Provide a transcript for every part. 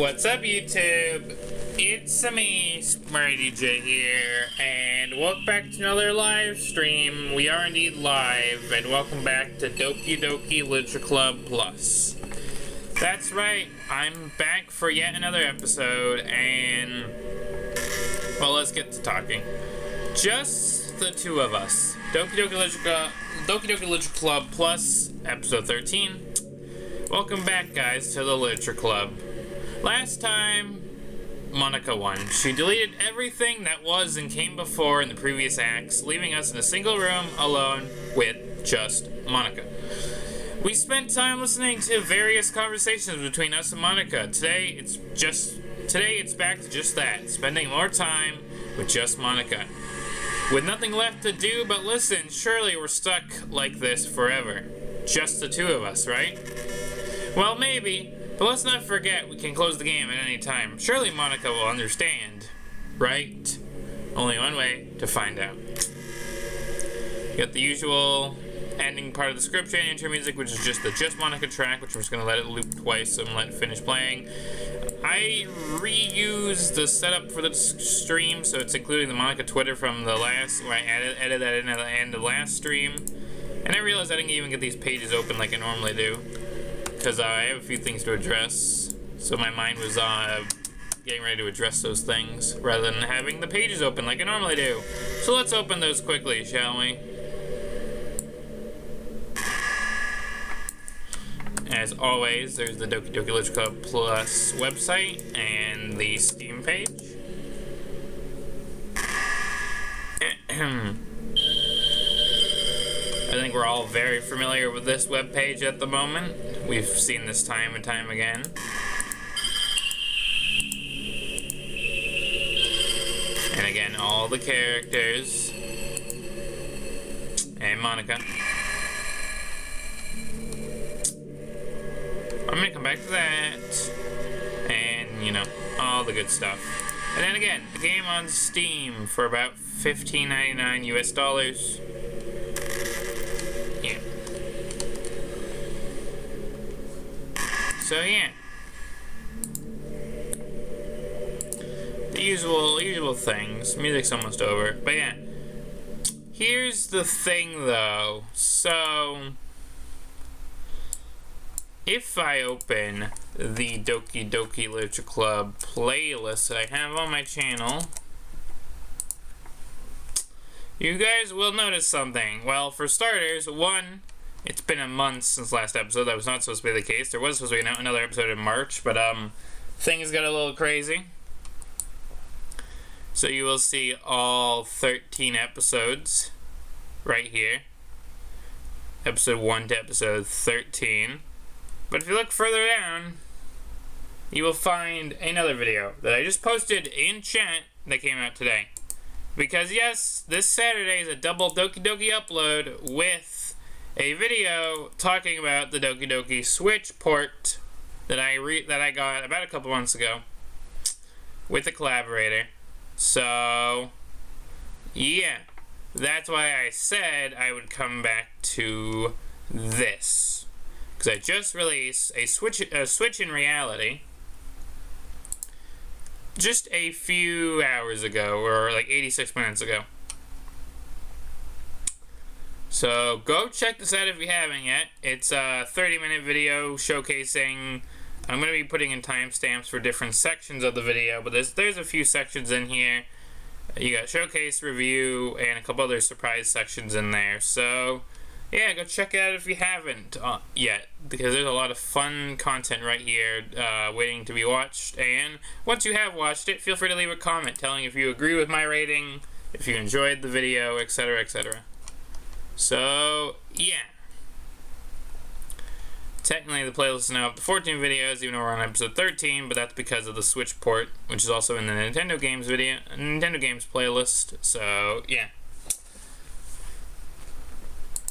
What's up, YouTube? It's me, Smarty DJ here, and welcome back to another live stream. We are indeed live, and welcome back to Doki Literature Club Plus. That's right, I'm back for yet another episode, and well, let's get to talking. Just the two of us. Doki Doki Literature Club Plus, episode 13. Welcome back, guys, to the Literature Club. Last time, Monica won. She deleted everything that was and came before in the previous acts, leaving us in a single room alone with just Monica. We spent time listening to various conversations between us and Monica. Today it's back to just that, spending more time with just Monica. With nothing left to do but listen, surely we're stuck like this forever. Just the two of us, right? Well, maybe. But let's not forget, we can close the game at any time. Surely Monica will understand, right? Only one way to find out. You got the usual ending part of the script and intro music, which is just the Just Monica track, which I'm just going to let it loop twice so I'm going to let it finish playing. I reused the setup for the stream, so it's including the Monica Twitter from the last, where I edited that in at the end of the last stream. And I realized I didn't even get these pages open like I normally do, because I have a few things to address, so my mind was getting ready to address those things, rather than having the pages open like I normally do. So let's open those quickly, shall we? As always, there's the Doki Literature Club Plus website, and the Steam page. I think we're all very familiar with this webpage at the moment. We've seen this time and time again. And again, all the characters. And Monica. I'm gonna come back to that. And, you know, all the good stuff. And then again, the game on Steam for about $15.99 US. Yeah. So yeah, the usual things. Music's almost over, but yeah. Here's the thing, though. So, if I open the Doki Literature Club playlist that I have on my channel, you guys will notice something. Well, for starters, one, it's been a month since last episode. That was not supposed to be the case. There was supposed to be another episode in March, but things got a little crazy. So you will see all 13 episodes right here. Episode 1 to episode 13. But if you look further down, you will find another video that I just posted in chat that came out today. Because yes, this Saturday is a double Doki upload with a video talking about the Doki Switch port that I got about a couple months ago with a collaborator. So yeah, that's why I said I would come back to this, because I just released a Switch in Reality just a few hours ago, or like 86 minutes ago. So go check this out if you haven't yet. It's a 30-minute video showcasing. I'm going to be putting in timestamps for different sections of the video, but there's a few sections in here. You got showcase, review, and a couple other surprise sections in there. So yeah, go check it out if you haven't yet, because there's a lot of fun content right here waiting to be watched. And once you have watched it, feel free to leave a comment telling if you agree with my rating, if you enjoyed the video, etc., etc. So yeah, technically the playlist is now up to 14 videos, even though we're on episode 13, but that's because of the Switch port, which is also in the Nintendo Games playlist. So yeah.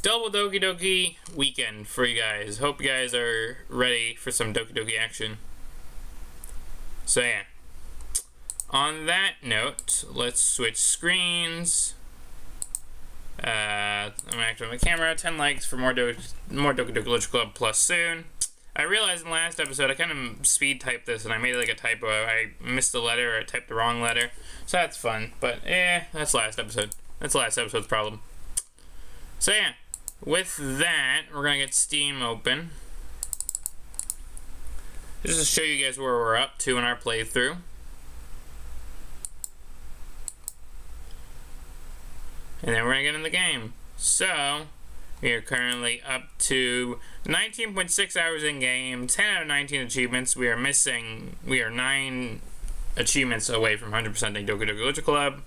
Double Doki weekend for you guys. Hope you guys are ready for some Doki action. So yeah. On that note, let's switch screens. I'm activating my camera. 10 likes for more Doki Literature Club Plus soon. I realized in the last episode I kind of speed typed this and I made like a typo. I missed a letter or I typed the wrong letter. So that's fun. But that's last episode. That's last episode's problem. So yeah, with that, we're going to get Steam open. Just to show you guys where we're up to in our playthrough. And then we're going to get in the game. So, we are currently up to 19.6 hours in game, 10 out of 19 achievements. We are 9 achievements away from 100% Doki Doki Literature Club.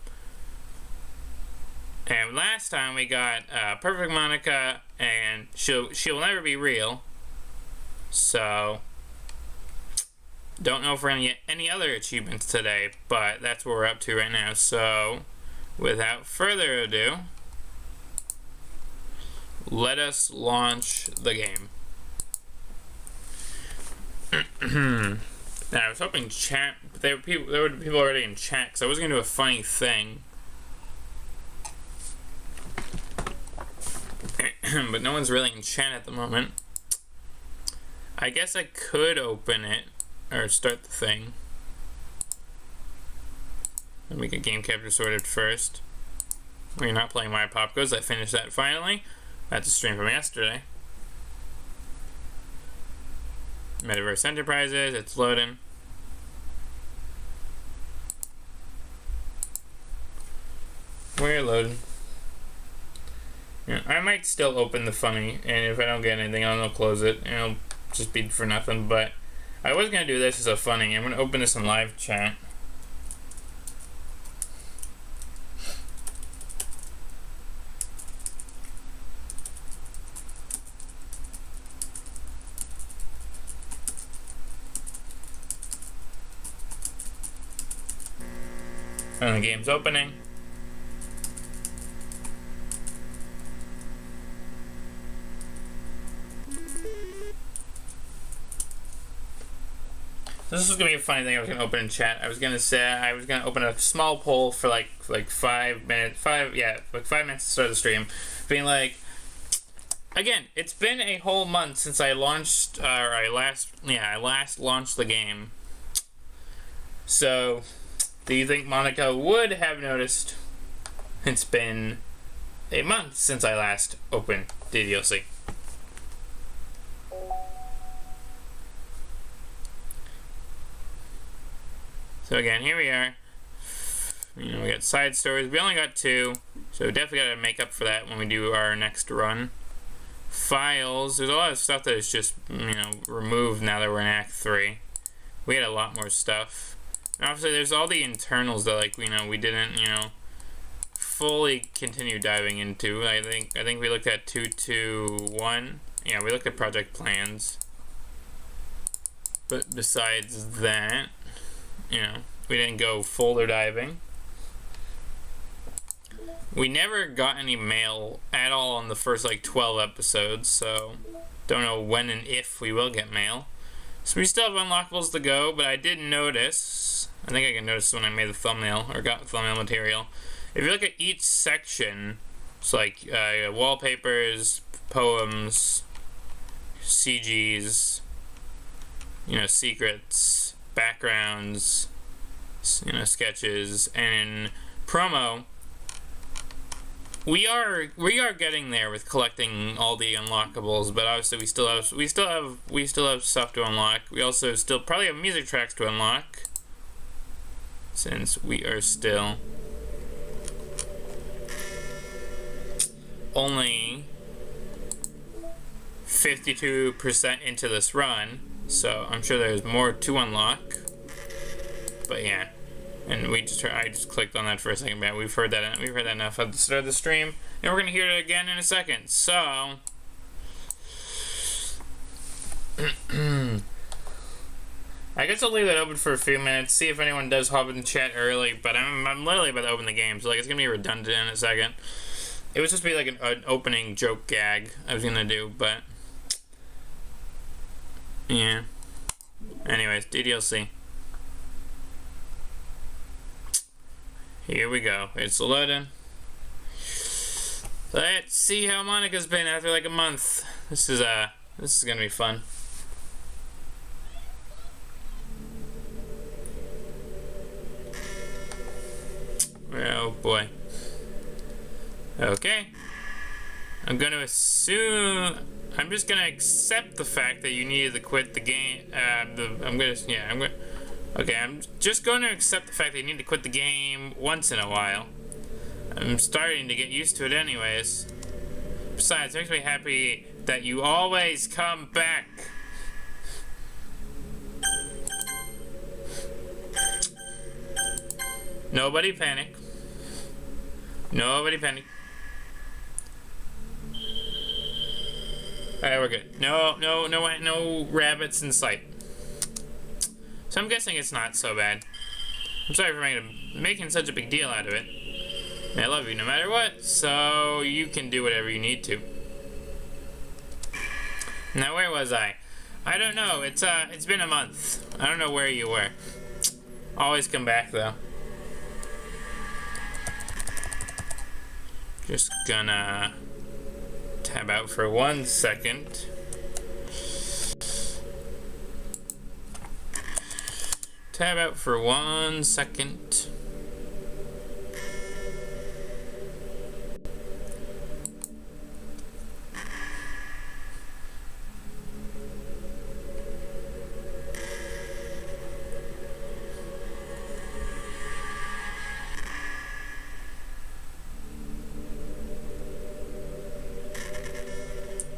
And last time we got Perfect Monica and She'll Never Be Real. So, don't know if we're going to get any other achievements today, but that's what we're up to right now. So, without further ado, let us launch the game. Now, I was hoping chat, there were people already in chat, because I was going to do a funny thing. But no one's really in chat at the moment. I guess I could open it, or start the thing. Let me get game capture sorted first. We're not playing My Pop Goes. I finished that finally. That's a stream from yesterday. Metaverse Enterprises, it's loading. We're loading. Yeah, I might still open the funny, and if I don't get anything, I'll close it, and it'll just be for nothing, but I was going to do this as a funny. I'm going to open this in live chat. And the game's opening. This is gonna be a funny thing I was gonna open in chat. I was gonna say I was gonna open a small poll for like 5 minutes, 5 minutes to start the stream, being like, again, it's been a whole month since I launched, I last launched the game. So, do you think Monica would have noticed it's been a month since I last opened DDLC? So again, here we are. You know, we got side stories. We only got 2, so definitely got to make up for that when we do our next run. Files. There's a lot of stuff that is just, removed now that we're in Act 3. We had a lot more stuff. And obviously, there's all the internals that, we didn't, fully continue diving into. I think we looked at 221. Yeah, we looked at project plans. But besides that, we didn't go folder diving. We never got any mail at all on the first 12 episodes, so don't know when and if we will get mail. So we still have unlockables to go, but I did notice, I think I can notice when I made the thumbnail, or got thumbnail material. If you look at each section, it's wallpapers, poems, CGs, secrets, backgrounds, sketches, and promo. We are getting there with collecting all the unlockables, but obviously we still have stuff to unlock. We also still probably have music tracks to unlock, since we are still only 52% into this run, so I'm sure there's more to unlock. But yeah, and I just clicked on that for a second, but we've heard that enough at the start of the stream, and we're gonna hear it again in a second. So I guess I'll leave that open for a few minutes, see if anyone does hop in the chat early. But I'm literally about to open the game, so it's gonna be redundant in a second. It was just be like an opening joke gag I was gonna do, but yeah. Anyways, DDLC. Here we go. It's loading. Let's see how Monica's been after a month. This is gonna be fun. Oh boy. Okay. I'm gonna assume. I'm just gonna accept the fact that you needed to quit the game. Okay, I'm just going to accept the fact that you need to quit the game once in a while. I'm starting to get used to it anyways. Besides, it makes me happy that you always come back. Nobody panic. Nobody panic. Alright, we're good. No rabbits in sight. So I'm guessing it's not so bad. I'm sorry for making such a big deal out of it. I love you no matter what, so you can do whatever you need to. Now, where was I? I don't know. It's been a month. I don't know where you were. Always come back though. Just gonna tab out for 1 second. Tab out for 1 second.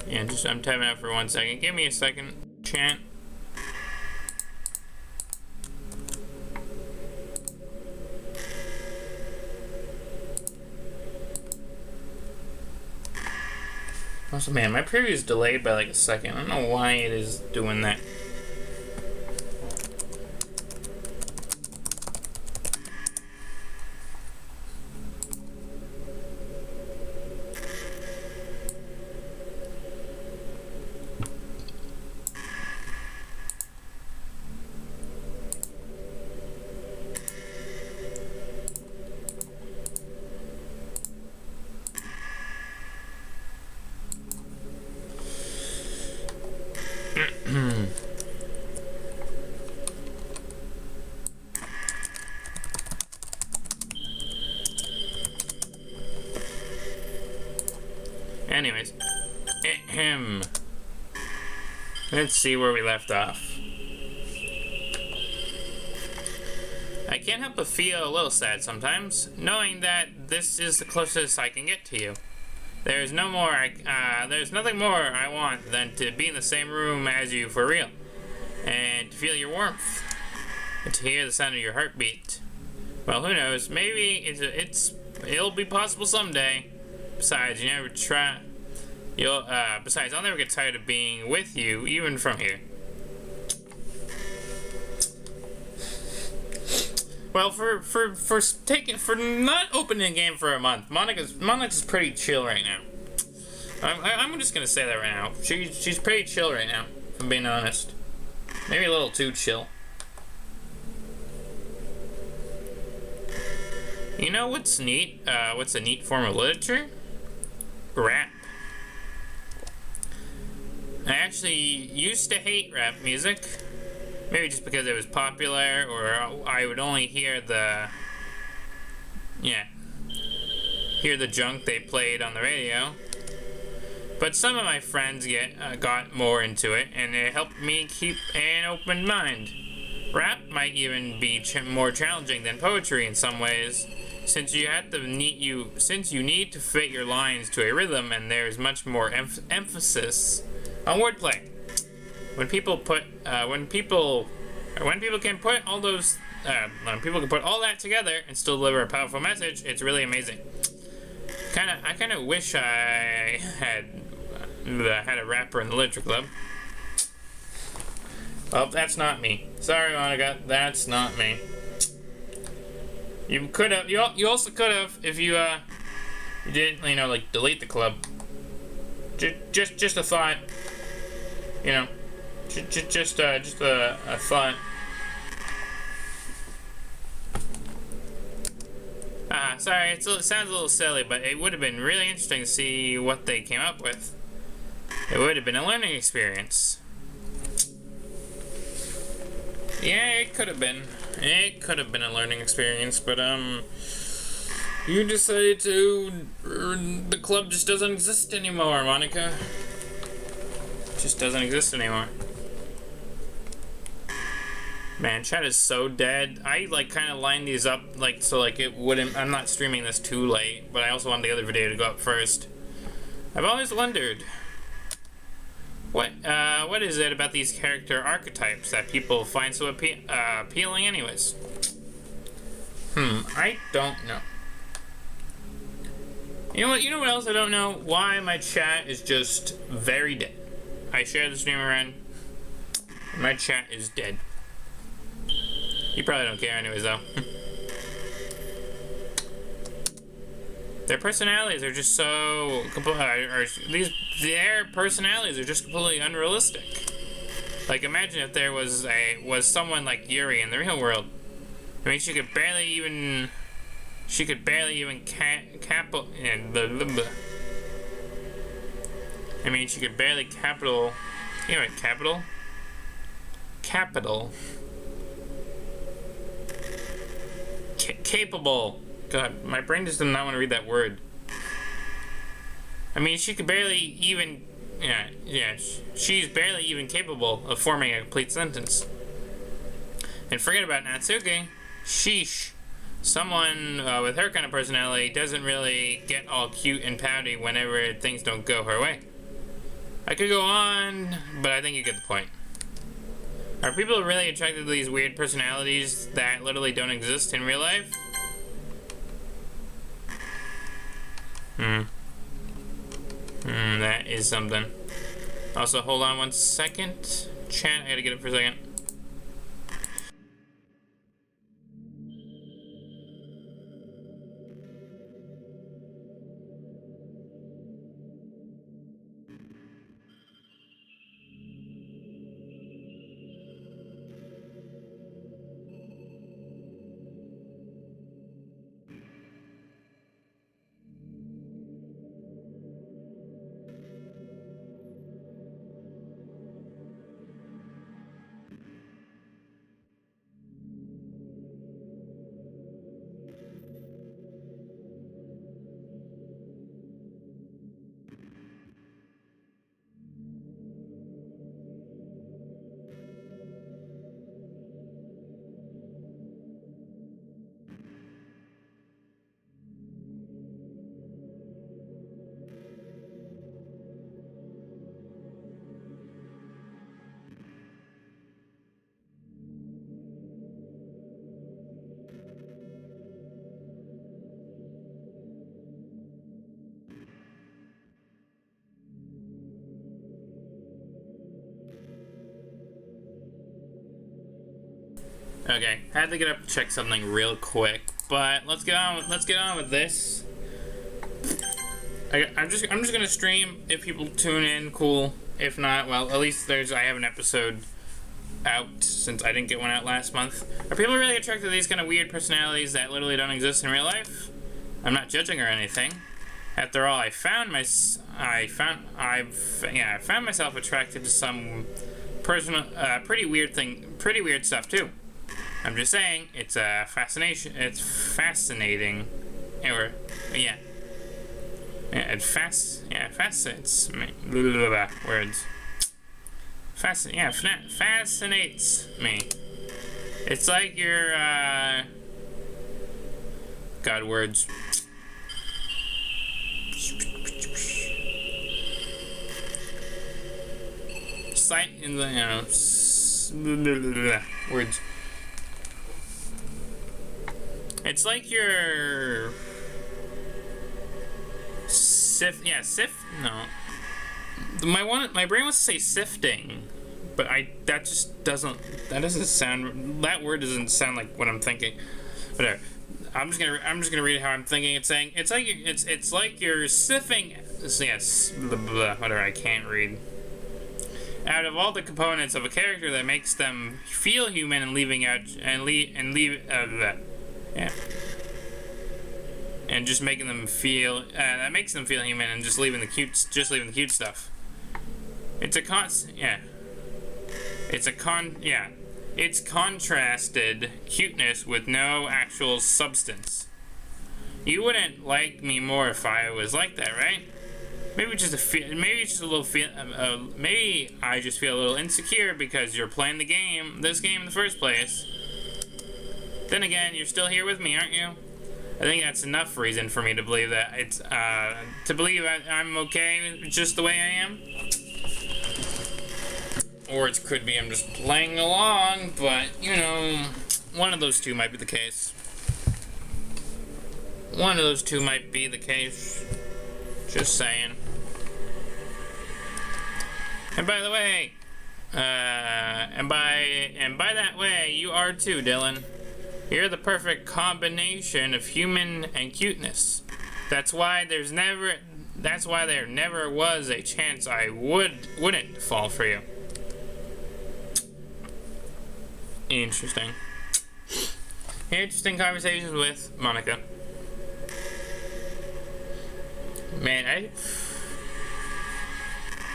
Yeah, I'm tabbing out for 1 second. Give me a second, chat. Also, man, my preview is delayed by like a second. I don't know why it is doing that. Anyways, let's see where we left off. I can't help but feel a little sad sometimes, knowing that this is the closest I can get to you. There's nothing more I want than to be in the same room as you for real, and to feel your warmth, and to hear the sound of your heartbeat. Well, who knows? Maybe it'll be possible someday. Besides, besides, I'll never get tired of being with you, even from here. Well, for not opening the game for a month, Monica's pretty chill right now. I'm just gonna say that right now. She's pretty chill right now, if I'm being honest. Maybe a little too chill. You know what's neat? What's a neat form of literature? Rap. I actually used to hate rap music. Maybe just because it was popular, or I would only hear the junk they played on the radio. But some of my friends got more into it, and it helped me keep an open mind. Rap might even be more challenging than poetry in some ways, since you need to fit your lines to a rhythm, and there's much more emphasis on wordplay. When people can put all that together and still deliver a powerful message, it's really amazing. I kind of wish I had a rapper in the literature club. Well, that's not me. Sorry, Monica, that's not me. You could have. You also could have if you didn't, like delete the club. Just a thought. Just a thought. Sorry, it sounds a little silly, but it would have been really interesting to see what they came up with. It would have been a learning experience. Yeah, it could have been. It could have been a learning experience, but You decided to... the club just doesn't exist anymore, Monica. It just doesn't exist anymore. Man, chat is so dead. I, like, kind of lined these up, like, so, like, it wouldn't... I'm not streaming this too late, but I also want the other video to go up first. I've always wondered... What is it about these character archetypes that people find so appealing anyways? I don't know. You know what else I don't know? Why my chat is just very dead. I share the stream around, and my chat is dead. You probably don't care anyways, though. Their personalities are just so... their personalities are just completely unrealistic. Like, imagine if there was someone like Yuri in the real world. I mean, she could barely even capital... I mean, she could barely capital... You know what, capital? Capital. Capable. God, my brain just did not want to read that word. I mean, she could barely even... Yeah, she's barely even capable of forming a complete sentence. And forget about Natsuki. Sheesh. Someone with her kind of personality doesn't really get all cute and pouty whenever things don't go her way. I could go on, but I think you get the point. Are people really attracted to these weird personalities that literally don't exist in real life? That is something. Also, hold on 1 second. Chat, I gotta get it for a second. Okay, had to get up to check something real quick, but let's get on with this. I'm just gonna stream. If people tune in, cool. If not, well, at least I have an episode out since I didn't get one out last month. Are people really attracted to these kind of weird personalities that literally don't exist in real life? I'm not judging or anything. After all, I found myself attracted to some pretty weird stuff too. I'm just saying, it's a fascination. It's fascinating, it fascinates me. Words. Fascinates me. It's like your God, words. Sight in the words. It's like your my brain wants to say sifting, but that word doesn't sound like what I'm thinking. Whatever. I'm just gonna read it how I'm thinking. It's saying it's like you're sifting. Yes, whatever. I can't read. Out of all the components of a character that makes them feel human and and just making them feel that makes them feel human and just leaving the cute stuff. It's contrasted cuteness with no actual substance. You wouldn't like me more if I was like that, right? Maybe it's just a little maybe I just feel a little insecure because you're playing this game in the first place. Then again, you're still here with me, aren't you? I think that's enough reason for me to believe that I'm okay just the way I am. Or it could be I'm just playing along, but, you know, one of those two might be the case. One of those two might be the case. Just saying. And by the way, and by that way, you are too, Dylan. You're the perfect combination of human and cuteness. That's why there never was a chance I wouldn't fall for you. Interesting. Interesting conversations with Monica. Man,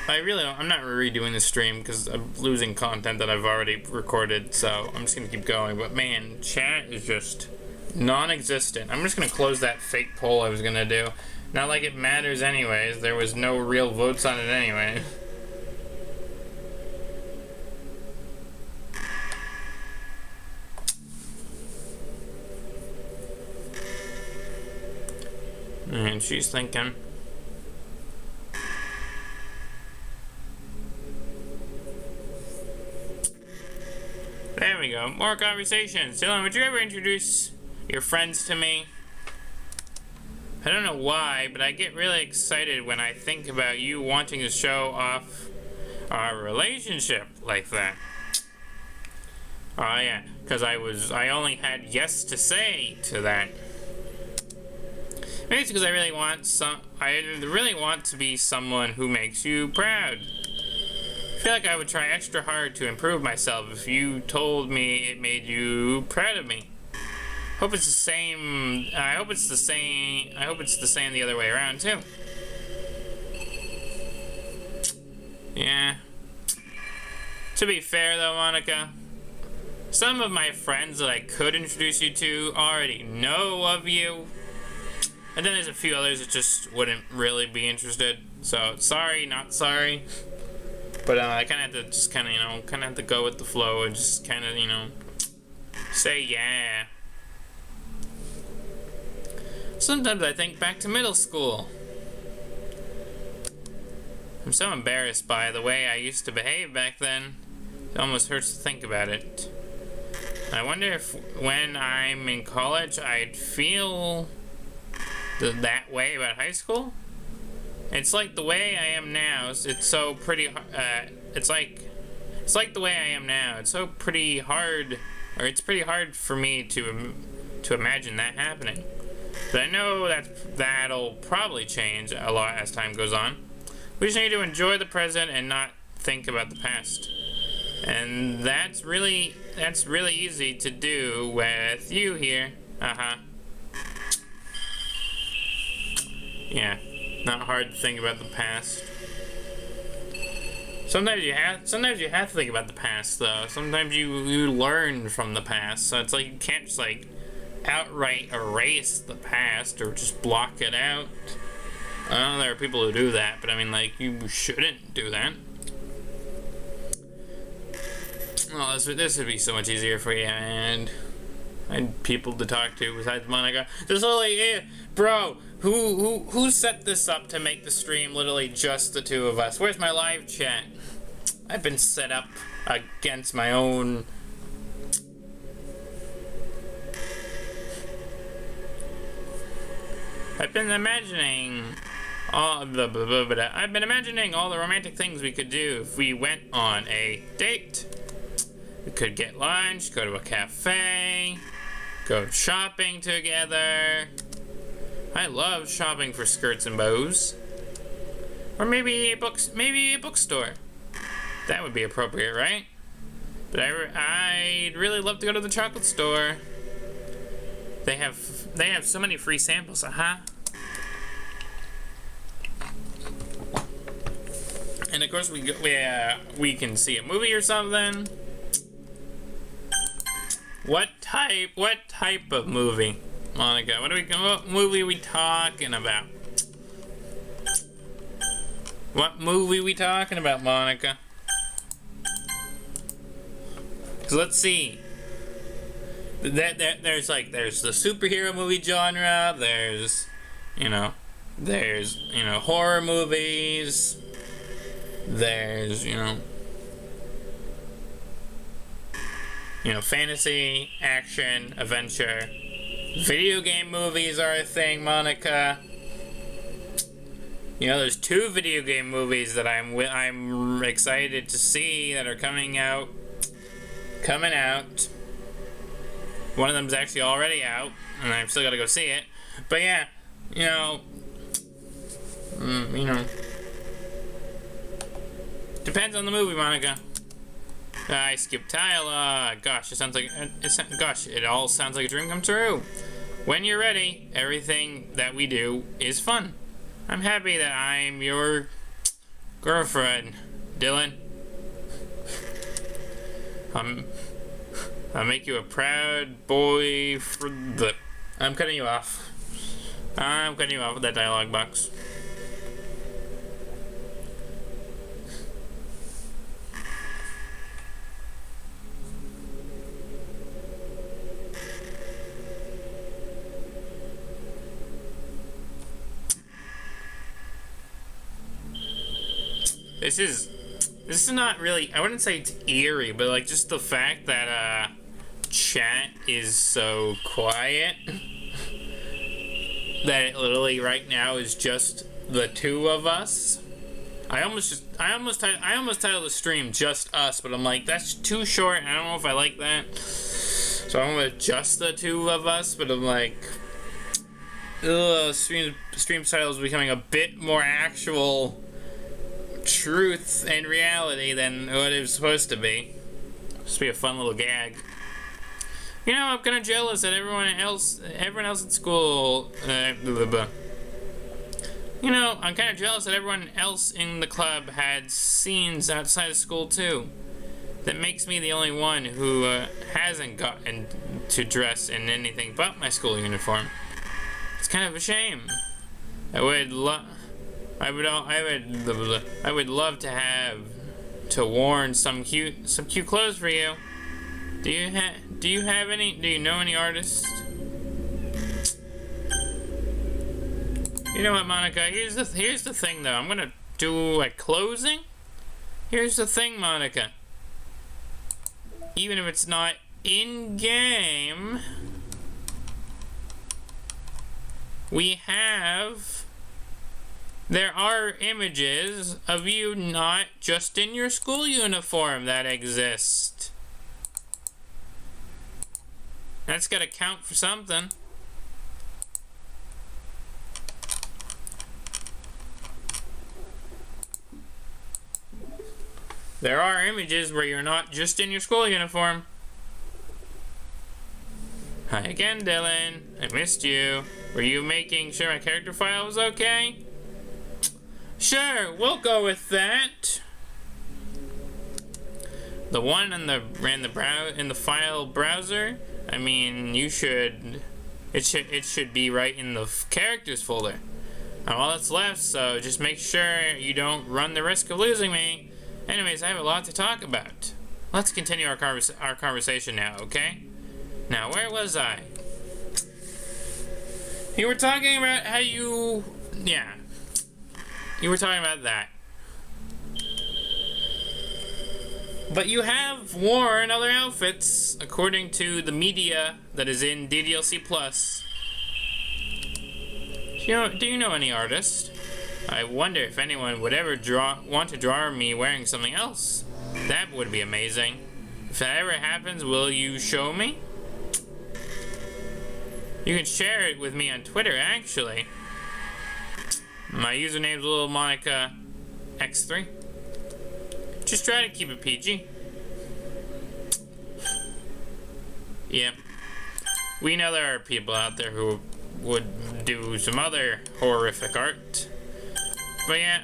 I'm not redoing the stream because I'm losing content that I've already recorded, so I'm just gonna keep going. But man, chat is just non-existent. I'm just gonna close that fake poll I was gonna do. Not like it matters anyways. There was no real votes on it anyway. And she's thinking. There we go. More conversations. Dylan, would you ever introduce your friends to me? I don't know why, but I get really excited when I think about you wanting to show off our relationship like that. Oh yeah, because I only had yes to say to that. Maybe it's because I really want to be someone who makes you proud. I feel like I would try extra hard to improve myself if you told me it made you proud of me. Hope it's the same. I hope it's the same the other way around too. Yeah. To be fair though, Monica, some of my friends that I could introduce you to already know of you. And then there's a few others that just wouldn't really be interested. So, sorry, not sorry. But I kind of have to just kind of have to go with the flow and just kind of, say yeah. Sometimes I think back to middle school. I'm so embarrassed by the way I used to behave back then. It almost hurts to think about it. I wonder if when I'm in college I'd feel that way about high school. It's like the way I am now. It's so pretty. It's like the way I am now. It's so pretty hard, or it's pretty hard for me to imagine that happening. But I know that'll probably change a lot as time goes on. We just need to enjoy the present and not think about the past. And that's really easy to do with you here. Yeah, not hard to think about the past. Sometimes you have to think about the past though. Sometimes you learn from the past. So it's like you can't just like outright erase the past or just block it out. I know there are people who do that, but I mean like you shouldn't do that. Oh, this would be so much easier for you, and I had people to talk to besides Monica. There's only, bro, who set this up to make the stream literally just the two of us? Where's my live chat? I've been set up against my own. I've been imagining all the romantic things we could do if we went on a date. We could get lunch, go to a cafe, go shopping together. I love shopping for skirts and bows. Or maybe a bookstore. That would be appropriate, right? But I'd really love to go to the chocolate store. They have so many free samples, And of course we can see a movie or something. What type of movie? Monica? What movie are we talking about? What movie are we talking about, Monica? Cause let's see. There's the superhero movie genre. There's horror movies. There's fantasy, action, adventure. Video game movies are a thing, Monica. There's 2 video game movies that I'm excited to see that are coming out. One of them's actually already out, and I've still got to go see it. But yeah, depends on the movie, Monica. I skipped dialogue. Gosh, it all sounds like a dream come true. When you're ready, everything that we do is fun. I'm happy that I'm your girlfriend, Dylan. I'll make you a proud boy for the... I'm cutting you off. I'm cutting you off with that dialogue box. This is not really, I wouldn't say it's eerie, but like just the fact that chat is so quiet that it literally right now is just the 2 of us. I almost titled the stream Just Us, but I'm like, that's too short. I don't know if I like that. So I'm with just the 2 of us, but I'm like, stream title is becoming a bit more actual truth and reality than what it was supposed to be. Supposed to be a fun little gag. I'm kind of jealous that everyone else at school. I'm kind of jealous that everyone else in the club had scenes outside of school too. That makes me the only one who hasn't gotten to dress in anything but my school uniform. It's kind of a shame. I would love to have to worn some cute clothes for you. Do you know any artists? You know what, Monica? Here's the thing though. I'm gonna do a closing. Here's the thing, Monica. Even if it's not in game, there are images of you not just in your school uniform that exist. That's gotta count for something. There are images where you're not just in your school uniform. Hi again, Dylan. I missed you. Were you making sure my character file was okay? Sure, we'll go with that. The one in the file browser. I mean, it should be right in the characters folder. All that's left, so just make sure you don't run the risk of losing me. Anyways, I have a lot to talk about. Let's continue our conversation now, okay? Now, where was I? You were talking about how you... Yeah. You were talking about that. But you have worn other outfits, according to the media that is in DDLC Plus. Do you know any artist? I wonder if anyone would ever want to draw me wearing something else. That would be amazing. If that ever happens, will you show me? You can share it with me on Twitter, actually. My username's Little Monica X3. Just try to keep it PG. Yeah. We know there are people out there who would do some other horrific art. But yeah,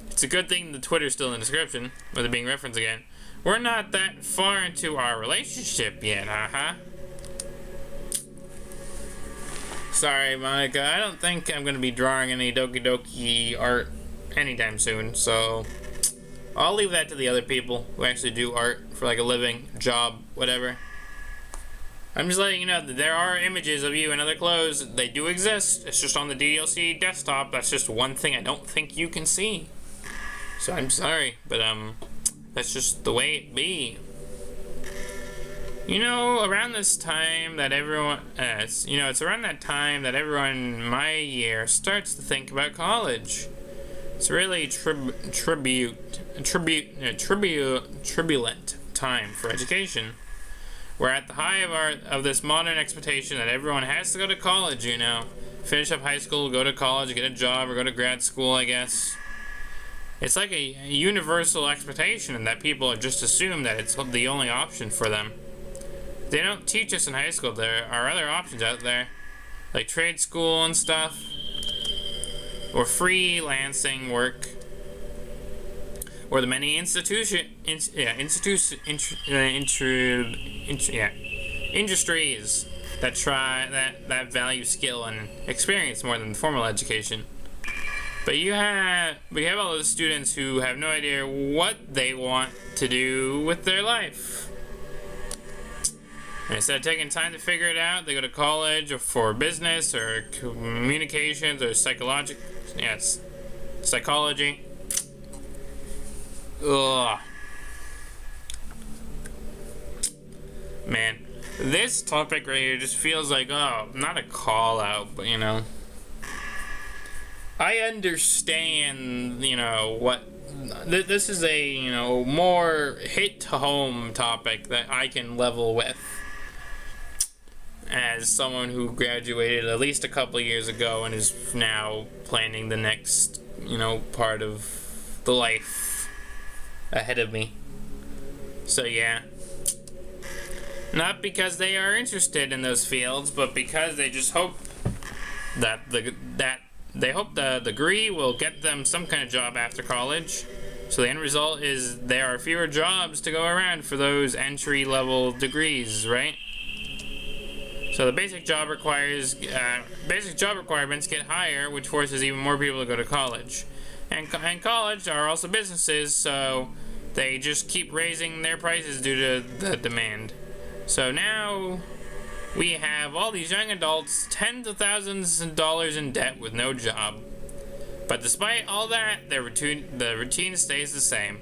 it's a good thing the Twitter's still in the description, with it being referenced again. We're not that far into our relationship yet, Sorry, Monica. I don't think I'm gonna be drawing any Doki Doki art anytime soon, so I'll leave that to the other people who actually do art for like a living, job, whatever. I'm just letting you know that there are images of you in other clothes. They do exist. It's just on the DDLC desktop. That's just one thing I don't think you can see. So I'm sorry, but that's just the way it be. You know, around this time that everyone, it's around that time that everyone in my year starts to think about college. It's really turbulent time for education. We're at the high of this modern expectation that everyone has to go to college, you know. Finish up high school, go to college, get a job, or go to grad school, I guess. It's like a universal expectation that people just assume that it's the only option for them. They don't teach us in high school there are other options out there, like trade school and stuff, or freelancing work, or the many industries that value skill and experience more than formal education. But we have all those students who have no idea what they want to do with their life. And instead of taking time to figure it out, they go to college or for business or communications or psychology. Ugh. Man, this topic right here just feels like, not a call out, but you know. I understand, what this is a, more hit to home topic that I can level with. As someone who graduated at least a couple years ago and is now planning the next, part of the life ahead of me. So yeah. Not because they are interested in those fields, but because they just hope that the degree will get them some kind of job after college. So the end result is there are fewer jobs to go around for those entry-level degrees, right? So the basic job requirements get higher, which forces even more people to go to college. And college are also businesses, so they just keep raising their prices due to the demand. So now we have all these young adults, tens of thousands of dollars in debt with no job. But despite all that, the routine stays the same.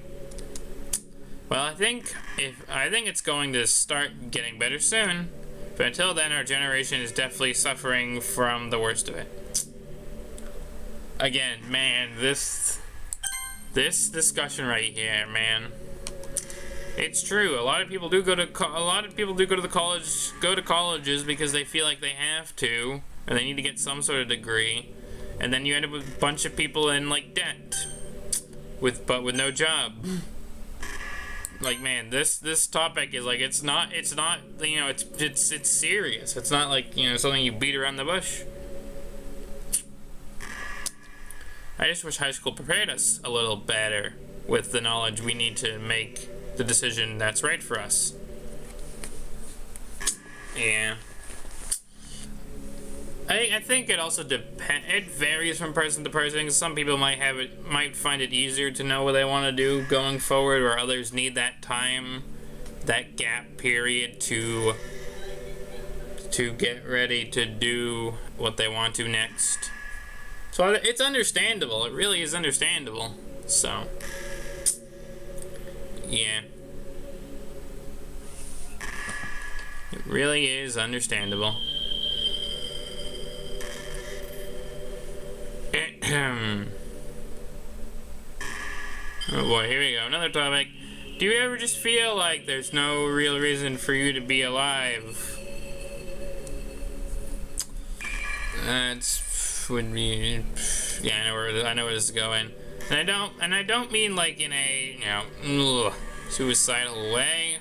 Well, I think it's going to start getting better soon. But until then, our generation is definitely suffering from the worst of it. Again, man, this discussion right here, man. It's true. A lot of people do go to colleges because they feel like they have to, and they need to get some sort of degree, and then you end up with a bunch of people in like debt, with no job. Like, man, this topic is like it's not it's serious. It's not like something you beat around the bush. I just wish high school prepared us a little better with the knowledge we need to make the decision that's right for us. Yeah. I think it also it varies from person to person. Some people might find it easier to know what they want to do going forward, or others need that time, that gap period to get ready to do what they want to next. So it's understandable. It really is understandable. So yeah. It really is understandable. Oh boy, here we go. Another topic. Do you ever just feel like there's no real reason for you to be alive? Would be, yeah, I know where this is going. And I don't mean like in a suicidal way.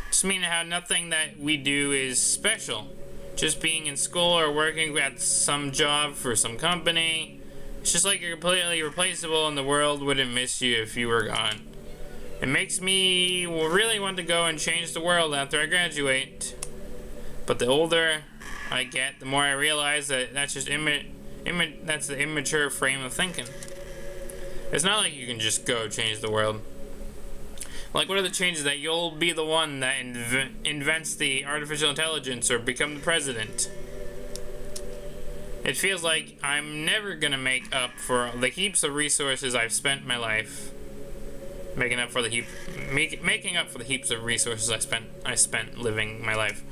Just mean how nothing that we do is special. Just being in school or working at some job for some company. It's just like you're completely replaceable and the world wouldn't miss you if you were gone. It makes me really want to go and change the world after I graduate. But the older I get, the more I realize that that's just that's the immature frame of thinking. It's not like you can just go change the world. Like, what are the changes? That you'll be the one that invents the artificial intelligence or become the president. It feels like I'm never gonna make up for the heaps of resources I've spent my life making up for the heaps of resources I spent living my life.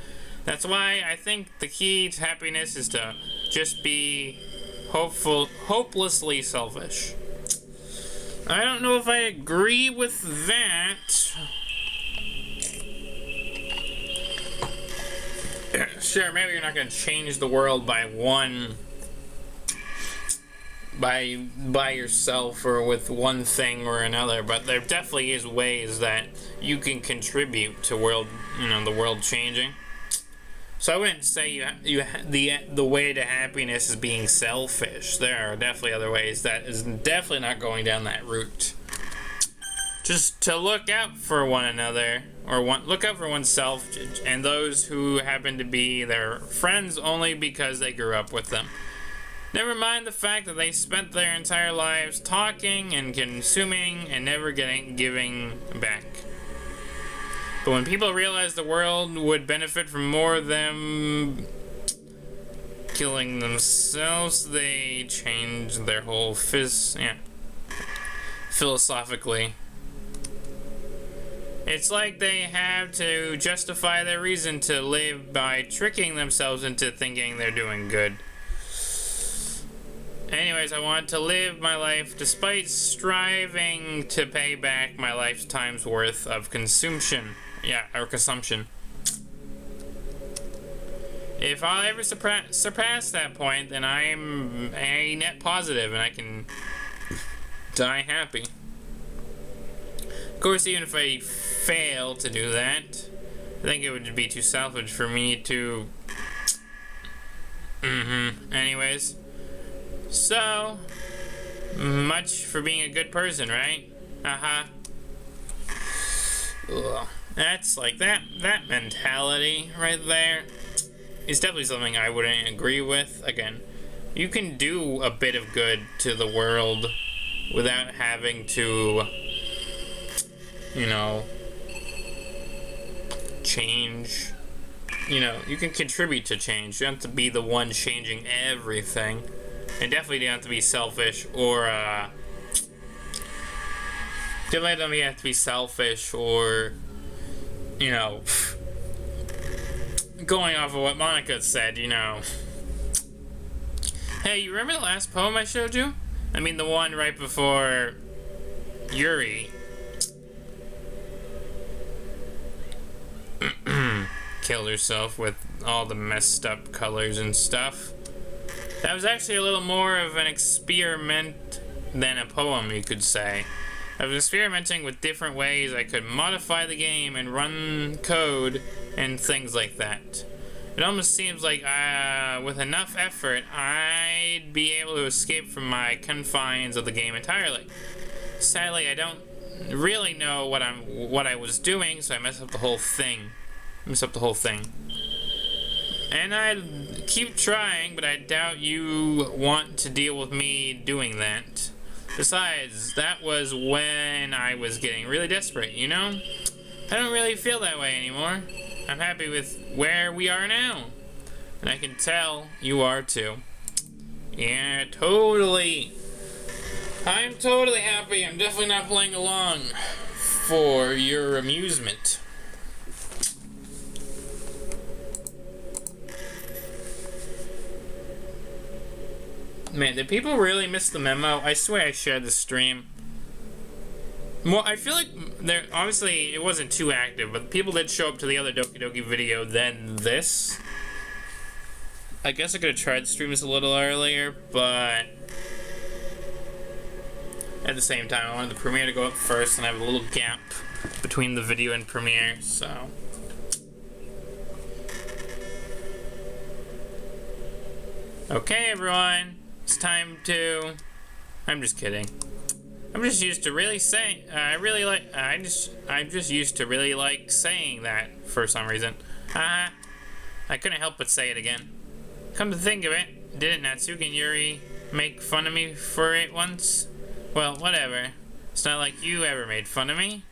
That's why I think the key to happiness is to just be hopelessly selfish. I don't know if I agree with that. Sure, maybe you're not gonna change the world by yourself or with one thing or another, but there definitely is ways that you can contribute to the world changing. So I wouldn't say the way to happiness is being selfish. There are definitely other ways that is definitely not going down that route. Just to look out for one another, or look out for oneself and those who happen to be their friends only because they grew up with them. Never mind the fact that they spent their entire lives talking and consuming and never giving back. But when people realized the world would benefit from more of them killing themselves, they changed their whole philosophically. It's like they have to justify their reason to live by tricking themselves into thinking they're doing good. Anyways, I want to live my life despite striving to pay back my lifetime's worth of consumption. If I ever surpass that point, then I'm a net positive and I can die happy. Of course, even if I fail to do that, I think it would be too selfish for me to... Anyways. So, much for being a good person, right? Ugh. That's like that mentality right there is definitely something I wouldn't agree with. Again, you can do a bit of good to the world without having to, change. You can contribute to change. You don't have to be the one changing everything. And definitely don't have to be selfish or, definitely don't have to be selfish or, going off of what Monica said, Hey, you remember the last poem I showed you? I mean, the one right before Yuri. Killed herself with all the messed up colors and stuff. That was actually a little more of an experiment than a poem, you could say. I was experimenting with different ways I could modify the game and run code and things like that. It almost seems like with enough effort, I'd be able to escape from my confines of the game entirely. Sadly, I don't really know what I was doing, so I messed up the whole thing. And I'd keep trying, but I doubt you want to deal with me doing that. Besides, that was when I was getting really desperate, I don't really feel that way anymore. I'm happy with where we are now. And I can tell you are too. Yeah, totally. I'm totally happy. I'm definitely not playing along for your amusement. Man, did people really miss the memo? I swear I shared the stream. Well, I feel like obviously it wasn't too active, but people did show up to the other Doki Doki video than this. I guess I could have tried to stream this a little earlier, but at the same time, I wanted the premiere to go up first and have a little gap between the video and premiere, so. Okay, everyone. It's time to... I'm just kidding. I'm just used to really saying... I'm just used to really like saying that for some reason. I couldn't help but say it again. Come to think of it, didn't Natsuki and Yuri make fun of me for it once? Well, whatever. It's not like you ever made fun of me.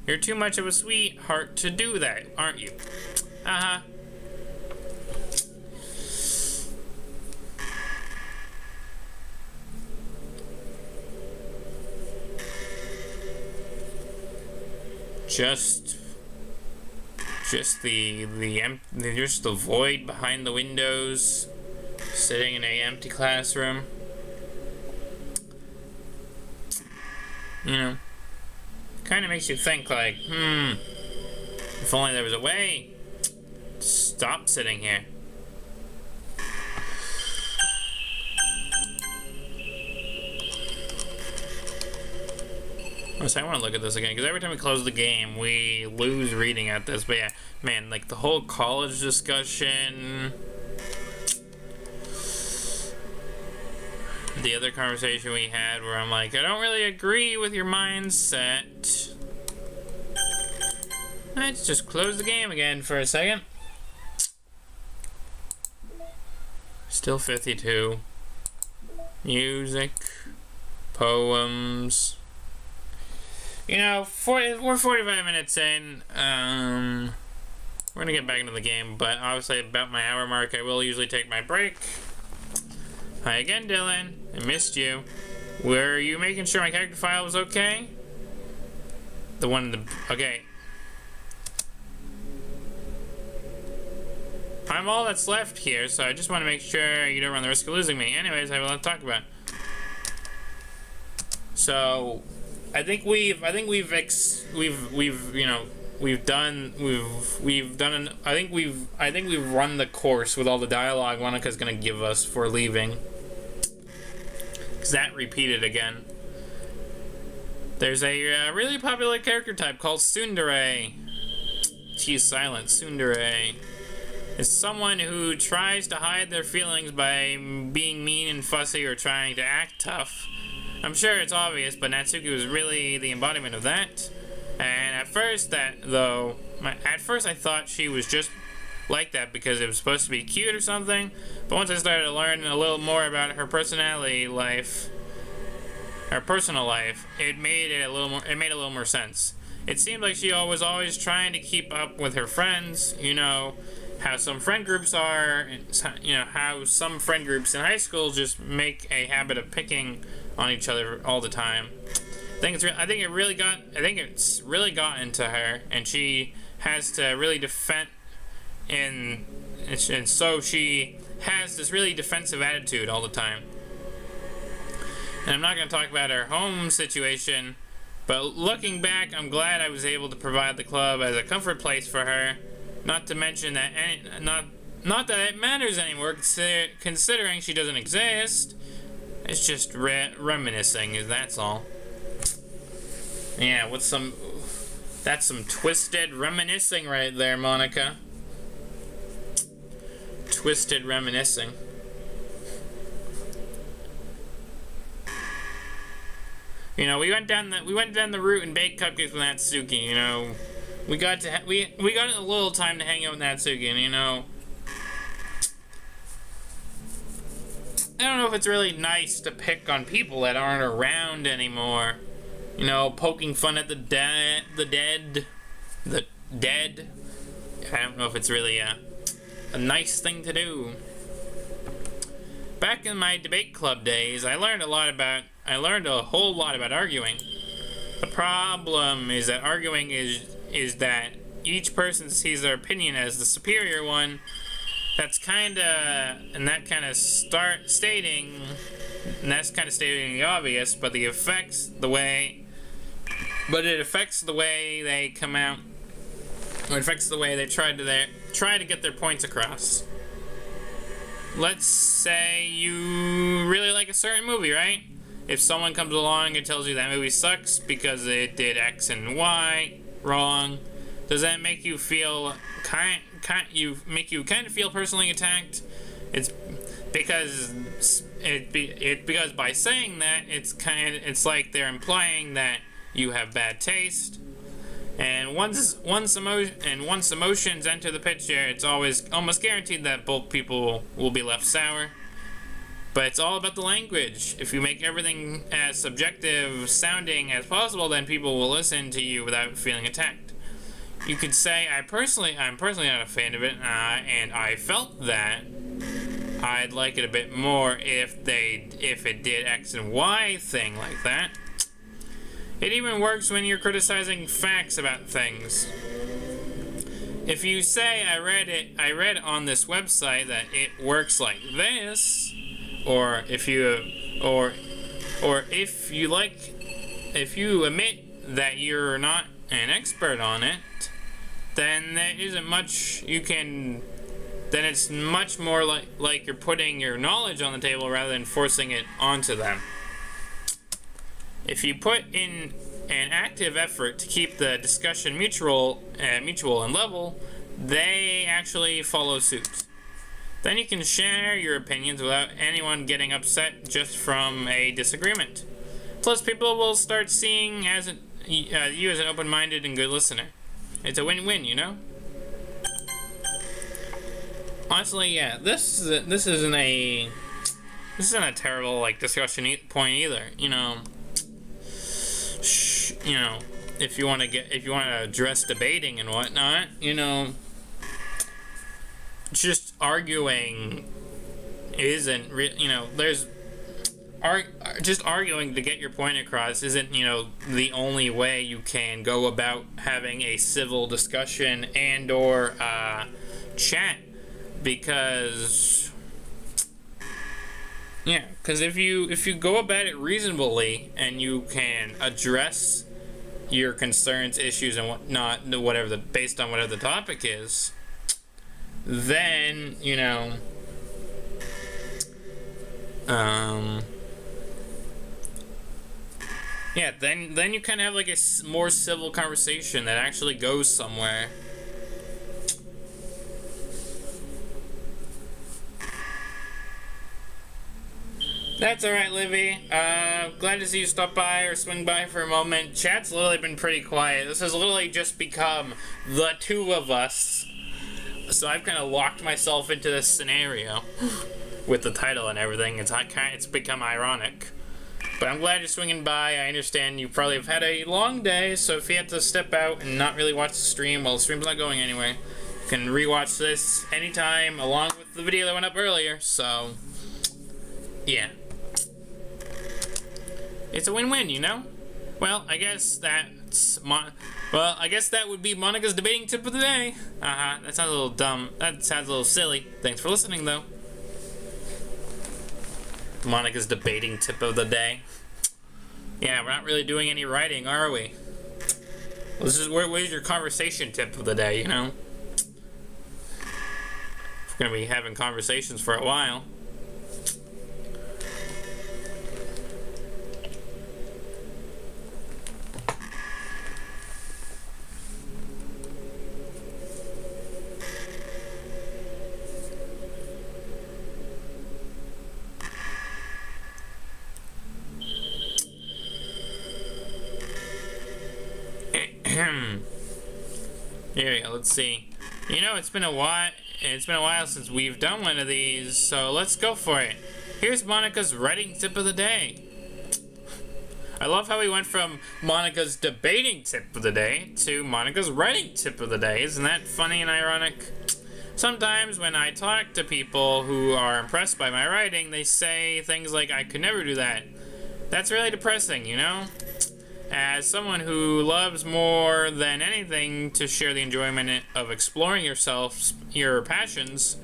You're too much of a sweetheart to do that, aren't you? Uh-huh. Just the void behind the windows, sitting in an empty classroom. You know, kind of makes you think like, if only there was a way to stop sitting here. So I want to look at this again, because every time we close the game, we lose reading at this. But yeah, man, like the whole college discussion, the other conversation we had where I'm like, I don't really agree with your mindset. Let's just close the game again for a second. Still 52. Music, poems. You know, we're 45 minutes in. We're gonna get back into the game, but obviously about my hour mark, I will usually take my break. Hi again, Dylan. I missed you. Were you making sure my character file was okay? The one in the... Okay. I'm all that's left here, so I just want to make sure you don't run the risk of losing me. Anyways, I have a lot to talk about. So... I think we've run the course with all the dialogue Monika's gonna give us for leaving. Cause that repeated again. There's a really popular character type called Tsundere. T is silent. Tsundere is someone who tries to hide their feelings by being mean and fussy or trying to act tough. I'm sure it's obvious, but Natsuki was really the embodiment of that. And at first I thought she was just like that because it was supposed to be cute or something. But once I started to learn a little more about her personal life, it made a little more sense. It seemed like she was always trying to keep up with her friends. You know how some friend groups are. You know how some friend groups in high school just make a habit of picking on each other all the time. I think it's really gotten to her, and she has to really defend, and so she has this really defensive attitude all the time. And I'm not going to talk about her home situation, but looking back, I'm glad I was able to provide the club as a comfort place for her. Not to mention that not that it matters anymore, considering she doesn't exist. It's just reminiscing, that's all. Yeah, that's some twisted reminiscing right there, Monika. Twisted reminiscing. You know, we went down the route and baked cupcakes with Natsuki. You know, we got a little time to hang out with Natsuki, and you know, I don't know if it's really nice to pick on people that aren't around anymore. You know, poking fun at the dead. I don't know if it's really a nice thing to do. Back in my debate club days, I learned a whole lot about arguing. The problem is that arguing is that each person sees their opinion as the superior one. That's kind of stating the obvious, but it affects the way they come out. It affects the way they try to get their points across. Let's say you really like a certain movie, right? If someone comes along and tells you that movie sucks because it did X and Y wrong, does that make you feel kind of feel personally attacked? It's because by saying that, it's like they're implying that you have bad taste. And once emotions enter the picture, it's almost guaranteed that both people will be left sour. But it's all about the language. If you make everything as subjective sounding as possible, then people will listen to you without feeling attacked. You could say, I'm personally not a fan of it, and I felt that I'd like it a bit more if it did X and Y thing like that. It even works when you're criticizing facts about things. If you say, I read on this website that it works like this, or if you admit that you're not an expert on it, then there isn't much you can. Then it's much more like you're putting your knowledge on the table rather than forcing it onto them. If you put in an active effort to keep the discussion mutual and level, they actually follow suit. Then you can share your opinions without anyone getting upset just from a disagreement. Plus, people will start seeing you as an open-minded and good listener. It's a win-win, you know? Honestly, yeah, this isn't a terrible discussion point either. You know, if you want to address debating and whatnot, just arguing isn't just arguing to get your point across isn't the only way you can go about having a civil discussion and or chat. Because if you go about it reasonably and you can address your concerns, issues, and whatnot, based on whatever the topic is, then then you kind of have a more civil conversation that actually goes somewhere. That's alright, Livy. Glad to see you stop by or swing by for a moment. Chat's literally been pretty quiet. This has literally just become the two of us. So I've kind of locked myself into this scenario with the title and everything. It's become ironic. But I'm glad you're swinging by. I understand you probably have had a long day, so if you have to step out and not really watch the stream, well, the stream's not going anywhere. You can rewatch this anytime along with the video that went up earlier, so yeah. It's a win-win, Well, I guess that would be Monica's debating tip of the day. That sounds a little dumb. That sounds a little silly. Thanks for listening, though. Monica's debating tip of the day. Yeah, we're not really doing any writing, are we? Where's your conversation tip of the day, We're gonna be having conversations for a while. Here we go, let's see. It's been a while since we've done one of these, so let's go for it. Here's Monica's writing tip of the day. I love how we went from Monica's debating tip of the day to Monica's writing tip of the day. Isn't that funny and ironic? Sometimes when I talk to people who are impressed by my writing, they say things like, I could never do that. That's really depressing, As someone who loves more than anything to share the enjoyment of exploring your passions,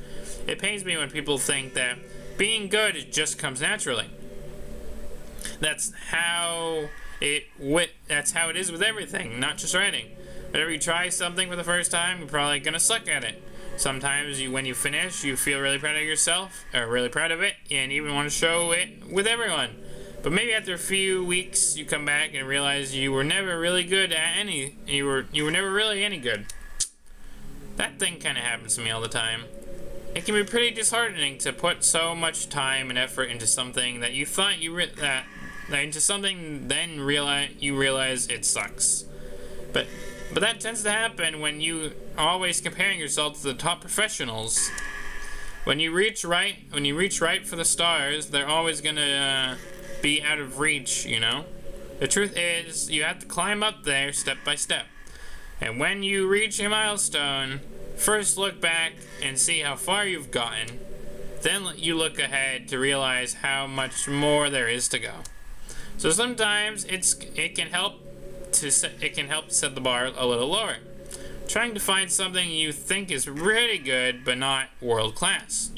it pains me when people think that being good just comes naturally. That's how it is with everything, not just writing. Whenever you try something for the first time, you're probably gonna suck at it. Sometimes when you finish, you feel really proud of yourself, or really proud of it, and even want to show it with everyone. But maybe after a few weeks, you come back and realize you were never really good at you were never really any good. That thing kind of happens to me all the time. It can be pretty disheartening to put so much time and effort into something that you thought then realize it sucks. But But that tends to happen when you are always comparing yourself to the top professionals. When you reach right for the stars, they're always gonna be out of reach, you know? The truth is, you have to climb up there step by step. And when you reach a milestone, first look back and see how far you've gotten. Then you look ahead to realize how much more there is to go. So sometimes it can help to set the bar a little lower. Trying to find something you think is really good but not world class.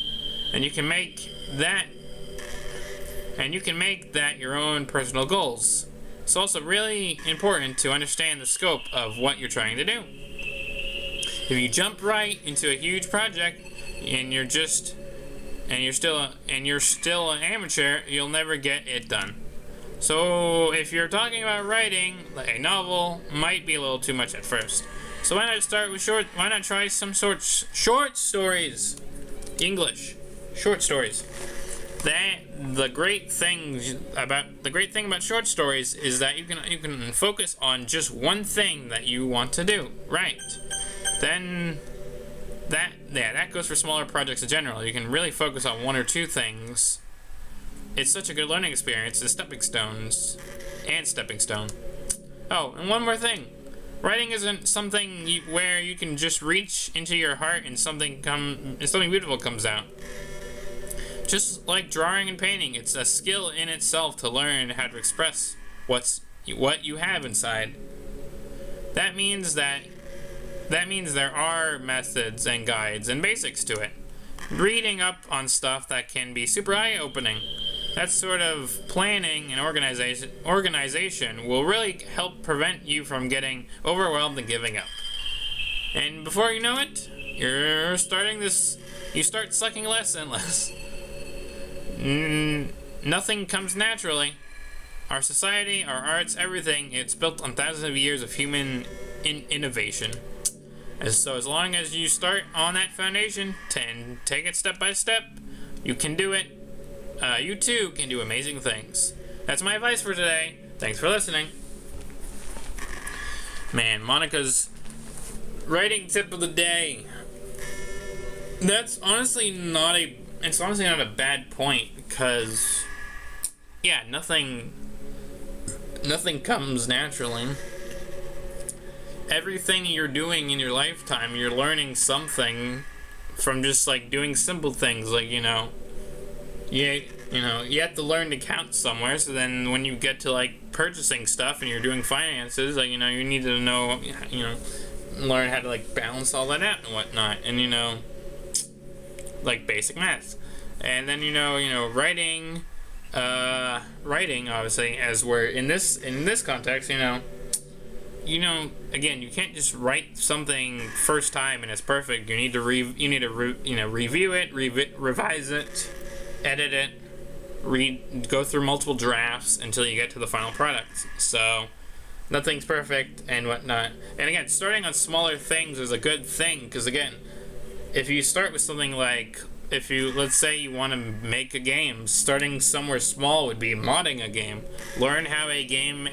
And you can make that your own personal goals. It's also really important to understand the scope of what you're trying to do. If you jump right into a huge project and you're still an amateur, you'll never get it done. So if you're talking about writing, a novel might be a little too much at first. So why not try some short stories? English. Short stories. The great thing about short stories is that you can focus on just one thing that you want to do, right? Then that goes for smaller projects in general. You can really focus on one or two things. It's such a good learning experience. The stepping stone. Oh, and one more thing. Writing isn't something where you can just reach into your heart and something beautiful comes out. Just like drawing and painting, it's a skill in itself to learn how to express what you have inside. That means there are methods and guides and basics to it. Reading up on stuff that can be super eye-opening. That sort of planning and organization will really help prevent you from getting overwhelmed and giving up. And before you know it, you start sucking less and less. Nothing comes naturally. Our society, our arts, everything, it's built on thousands of years of human innovation. So as long as you start on that foundation, take it step by step, you can do it. You too can do amazing things. That's my advice for today. Thanks for listening. Man, Monica's writing tip of the day. That's honestly not a bad point because, yeah, nothing comes naturally. Everything you're doing in your lifetime, you're learning something from just like doing simple things, like you have to learn to count somewhere. So then when you get to like purchasing stuff and you're doing finances, like you need to know, learn how to like balance all that out and whatnot, and like basic math. And then writing obviously, as we're in this context, again, you can't just write something first time and it's perfect. You need to review it, revise it, edit it, go through multiple drafts until you get to the final product. So nothing's perfect and whatnot. And again, starting on smaller things is a good thing because again, if you start with something like, let's say you want to make a game, starting somewhere small would be modding a game. Learn how a game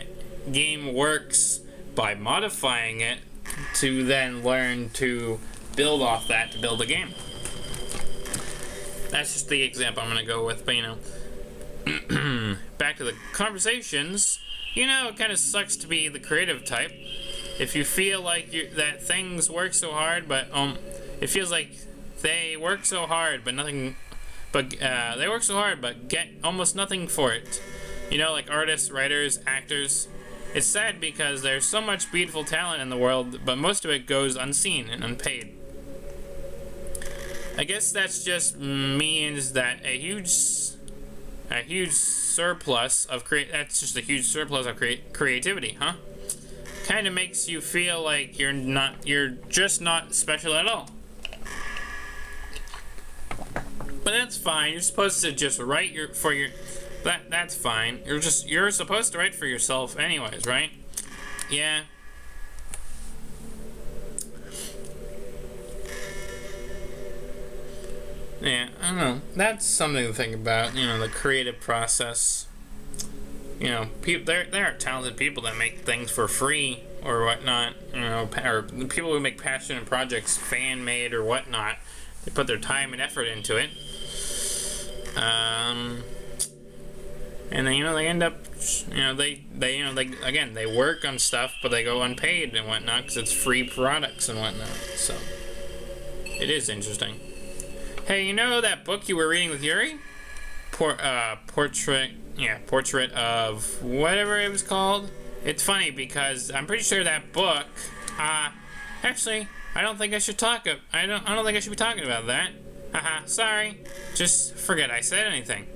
works by modifying it to then learn to build off that to build a game. That's just the example I'm going to go with, but back to the conversations, it kind of sucks to be the creative type. If you feel like that things work so hard, but it feels like they work so hard, but get almost nothing for it. Like artists, writers, actors. It's sad because there's so much beautiful talent in the world, but most of it goes unseen and unpaid. I guess that's just means that a huge surplus of creativity, huh? Kind of makes you feel like you're just not special at all. But that's fine. You're supposed to just write that's fine. You're supposed to write for yourself anyways, right? Yeah. Yeah, I don't know. That's something to think about, the creative process. There are talented people that make things for free or whatnot, you know, or people who make passionate projects, fan-made or whatnot, they put their time and effort into it. And then, you know, they end up, you know, they work on stuff, but they go unpaid and whatnot because it's free products and whatnot. So it is interesting. Hey, you know that book you were reading with Yuri? Portrait of whatever it was called. It's funny because I'm pretty sure that book. Actually, I don't think I should talk. I don't think I should be talking about that. Haha. Sorry. Just forget I said anything.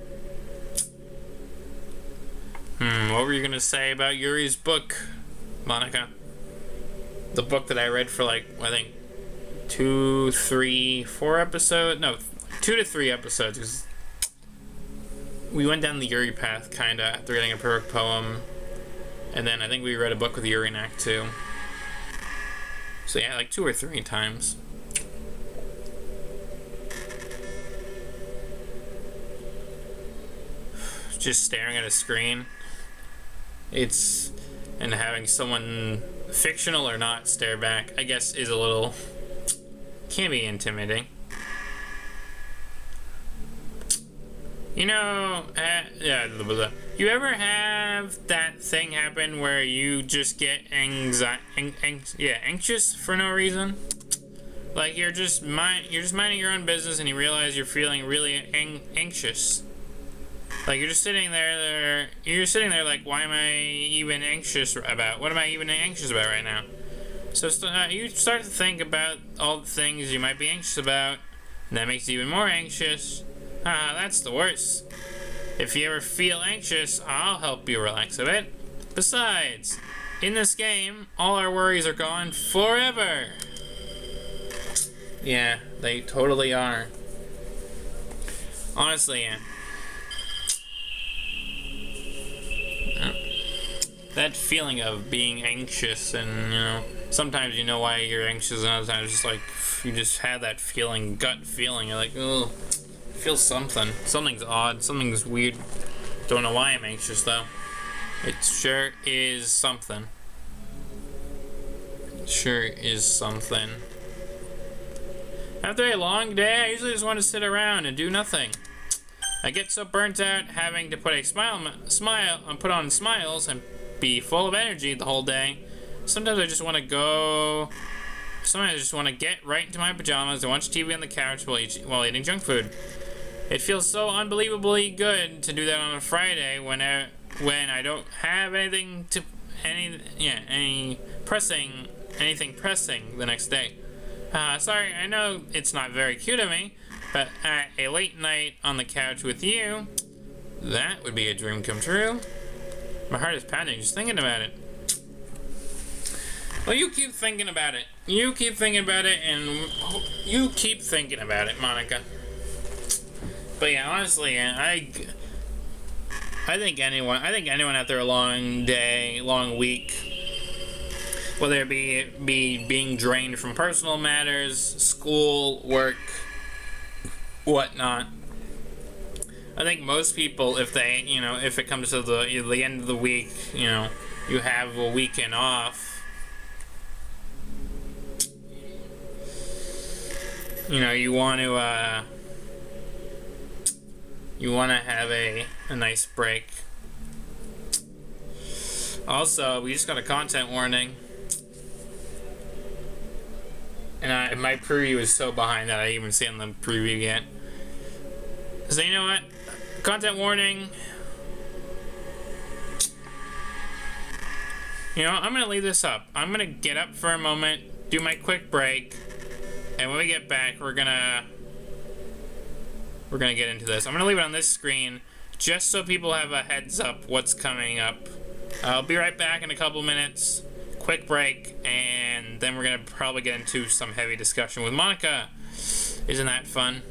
What were you gonna say about Yuri's book, Monica? The book that I read for like, I think 2, 3, 4 episodes. No, 2 to 3 episodes. 'Cause we went down the Yuri path, kinda, after getting a perfect poem. And then I think we read a book with Yuri in Act 2. So yeah, like 2 or 3 times. Just staring at a screen. And having someone, fictional or not, stare back, I guess is a little, can be intimidating. You know, you ever have that thing happen where you just get anxious for no reason? Like you're just minding your own business and you realize you're feeling really anxious. Like you're just sitting there like, why am I even anxious about? What am I even anxious about right now? So you start to think about all the things you might be anxious about, and that makes you even more anxious. That's the worst. If you ever feel anxious, I'll help you relax a bit. Besides, in this game, all our worries are gone forever. Yeah, they totally are. Honestly, yeah. That feeling of being anxious, and you know, sometimes you know why you're anxious, and other times just like you just have that feeling, gut feeling. You're like, oh, I feel something. Something's odd. Something's weird. Don't know why I'm anxious though. It sure is something. It sure is something. After a long day, I usually just want to sit around and do nothing. I get so burnt out having to put on smiles and be full of energy the whole day. Sometimes I just want to get right into my pajamas and watch TV on the couch while eating junk food. It feels so unbelievably good to do that on a Friday when I don't have anything pressing the next day. Sorry, I know it's not very cute of me, but at a late night on the couch with you, that would be a dream come true. My heart is pounding just thinking about it. Well, you keep thinking about it. You keep thinking about it, and you keep thinking about it, Monica. But yeah, honestly, I think anyone after a long day, long week, whether it be being drained from personal matters, school, work, whatnot, I think most people, if it comes to the end of the week, you know, you have a weekend off, you know, you want to have a nice break. Also, we just got a content warning, and my preview is so behind that I didn't even see on the preview yet. So you know what? Content warning. You know, I'm gonna leave this up. I'm gonna get up for a moment, do my quick break, and when we get back, we're gonna get into this. I'm gonna leave it on this screen just so people have a heads up what's coming up. I'll be right back in a couple minutes. Quick break, and then we're gonna probably get into some heavy discussion with Monica. Isn't that fun?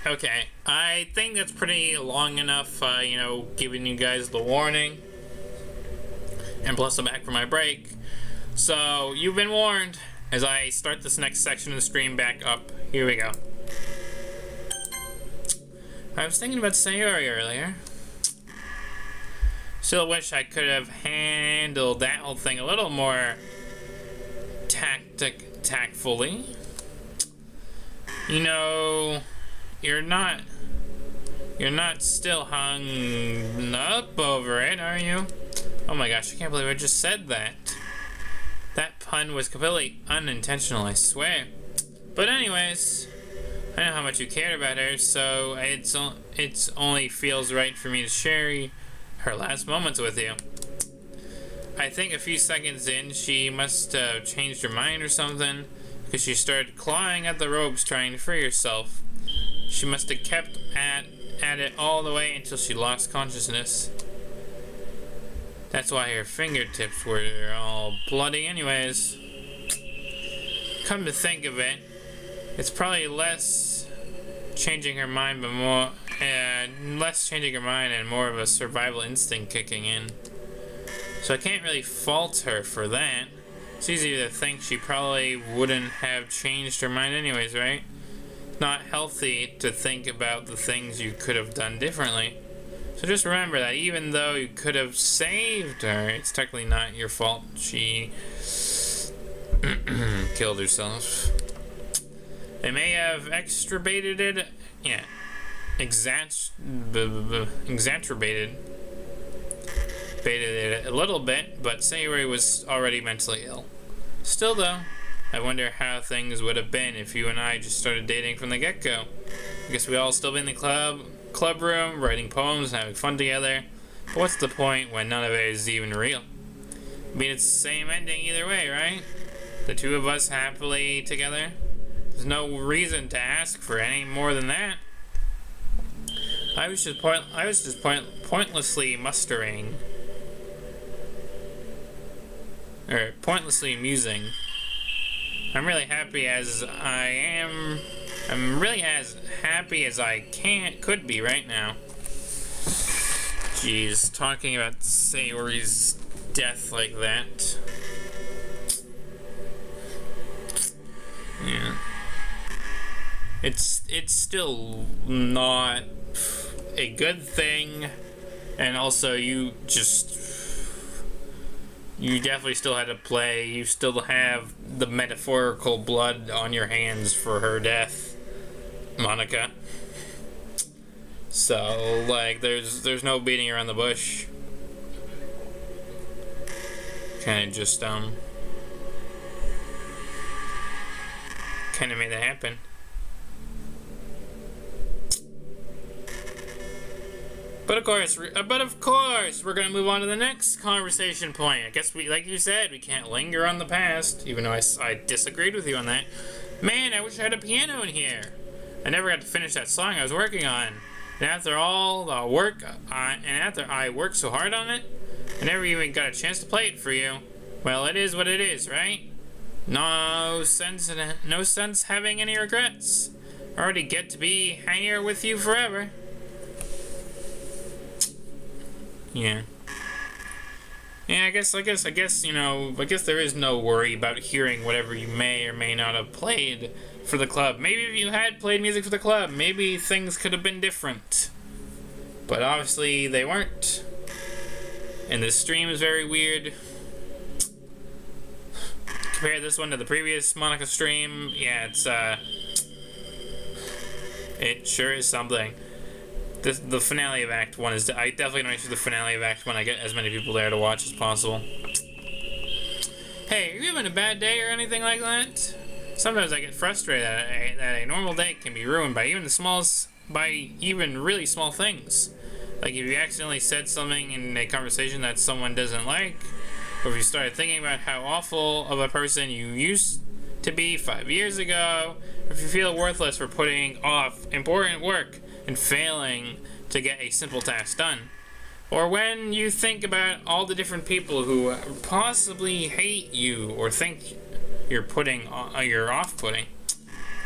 Okay, I think that's pretty long enough, you know, giving you guys the warning. And plus I'm back from my break. So, you've been warned as I start this next section of the stream back up. Here we go. I was thinking about Sayori earlier. Still wish I could have handled that whole thing a little more tactfully. You know, you're not still hung up over it, are you? Oh my gosh, I can't believe I just said that. That pun was completely unintentional, I swear. But anyways, I know how much you cared about her, so it's only feels right for me to share her last moments with you. I think a few seconds in, she must have changed her mind or something, because she started clawing at the ropes trying to free herself. She must have kept at it all the way until she lost consciousness. That's why her fingertips were all bloody anyways. Come to think of it, it's probably less changing her mind, but less changing her mind and more of a survival instinct kicking in. So I can't really fault her for that. It's easy to think she probably wouldn't have changed her mind anyways, right? Not healthy to think about the things you could have done differently. So just remember that even though you could have saved her, it's technically not your fault. She killed herself. They may have exacerbated it. Yeah. Exacerbated it a little bit, but Sayori was already mentally ill. Still though, I wonder how things would have been if you and I just started dating from the get-go. I guess we all still be in the club room, writing poems and having fun together. But what's the point when none of it is even real? I mean, it's the same ending either way, right? The two of us happily together. There's no reason to ask for any more than that. I was just pointlessly mustering, or pointlessly musing. I'm really happy as I am. I'm really as happy as I could be right now. Jeez, talking about Sayori's death like that. Yeah. It's still not a good thing, and also you definitely still had to play. You still have the metaphorical blood on your hands for her death, Monica. So, like, there's no beating around the bush. Kind of just kind of made that happen. But of course, we're gonna move on to the next conversation point. I guess like you said, we can't linger on the past, even though I disagreed with you on that. Man, I wish I had a piano in here. I never got to finish that song I was working on. And after all the work, after I worked so hard on it, I never even got a chance to play it for you. Well, it is what it is, right? No sense having any regrets. I already get to be hanging here with you forever. Yeah. Yeah, I guess, you know, I guess there is no worry about hearing whatever you may or may not have played for the club. Maybe if you had played music for the club, maybe things could have been different. But obviously they weren't. And this stream is very weird. Compare this one to the previous Monica stream. Yeah, it sure is something. The finale of Act 1 is... I definitely want to do the finale of Act 1. I get as many people there to watch as possible. Hey, are you having a bad day or anything like that? Sometimes I get frustrated that a normal day can be ruined by even really small things. Like if you accidentally said something in a conversation that someone doesn't like, or if you started thinking about how awful of a person you used to be 5 years ago, or if you feel worthless for putting off important work and failing to get a simple task done. Or when you think about all the different people who possibly hate you or think you're off-putting.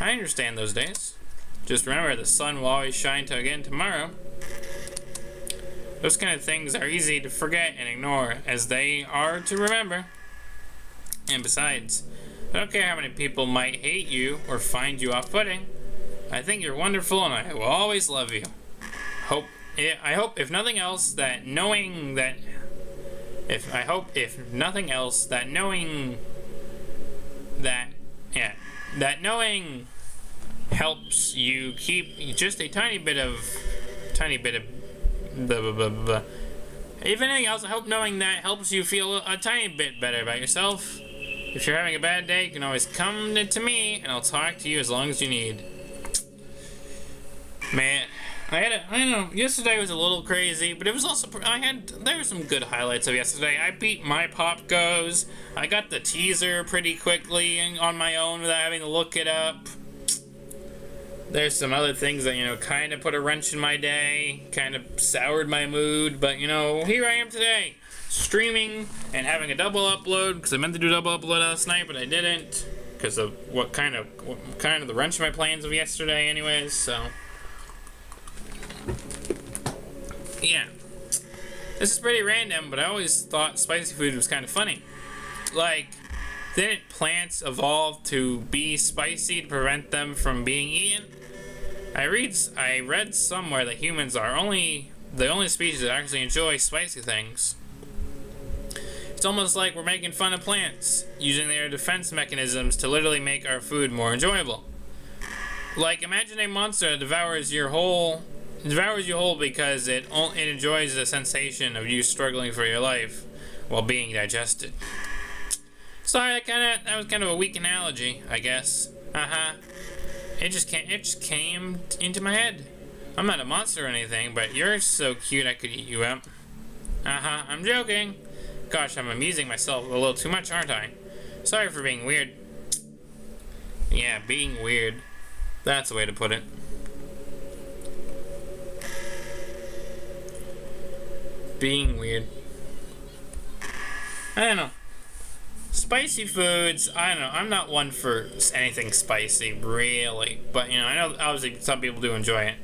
I understand those days. Just remember, the sun will always shine again tomorrow. Those kind of things are easy to forget and ignore, as they are to remember. And besides, I don't care how many people might hate you or find you off-putting. I think you're wonderful, and I will always love you. I hope, if nothing else, that knowing that helps you keep just a tiny bit of blah, blah, blah, blah. If anything else, I hope knowing that helps you feel a tiny bit better about yourself. If you're having a bad day, you can always come to me, and I'll talk to you as long as you need. Man, I don't know, yesterday was a little crazy, but it was also, there were some good highlights of yesterday. I beat my Pop Goes. I got the teaser pretty quickly and on my own without having to look it up. There's some other things that, kind of put a wrench in my day, kind of soured my mood, but, here I am today, streaming and having a double upload, because I meant to do double upload last night, but I didn't, because of what kind of the wrench in my plans of yesterday anyways, so. Yeah. This is pretty random, but I always thought spicy food was kind of funny. Like, didn't plants evolve to be spicy to prevent them from being eaten? I read somewhere that humans are the only species that actually enjoy spicy things. It's almost like we're making fun of plants, using their defense mechanisms to literally make our food more enjoyable. Like, imagine a monster that devours you whole because it enjoys the sensation of you struggling for your life while being digested. Sorry, that was kind of a weak analogy, I guess. It just came into my head. I'm not a monster or anything, but you're so cute I could eat you up. I'm joking. Gosh, I'm amusing myself a little too much, aren't I? Sorry for being weird. Yeah, being weird. That's the way to put it. Being weird. I don't know. Spicy foods, I don't know. I'm not one for anything spicy, really. But, I know obviously some people do enjoy it.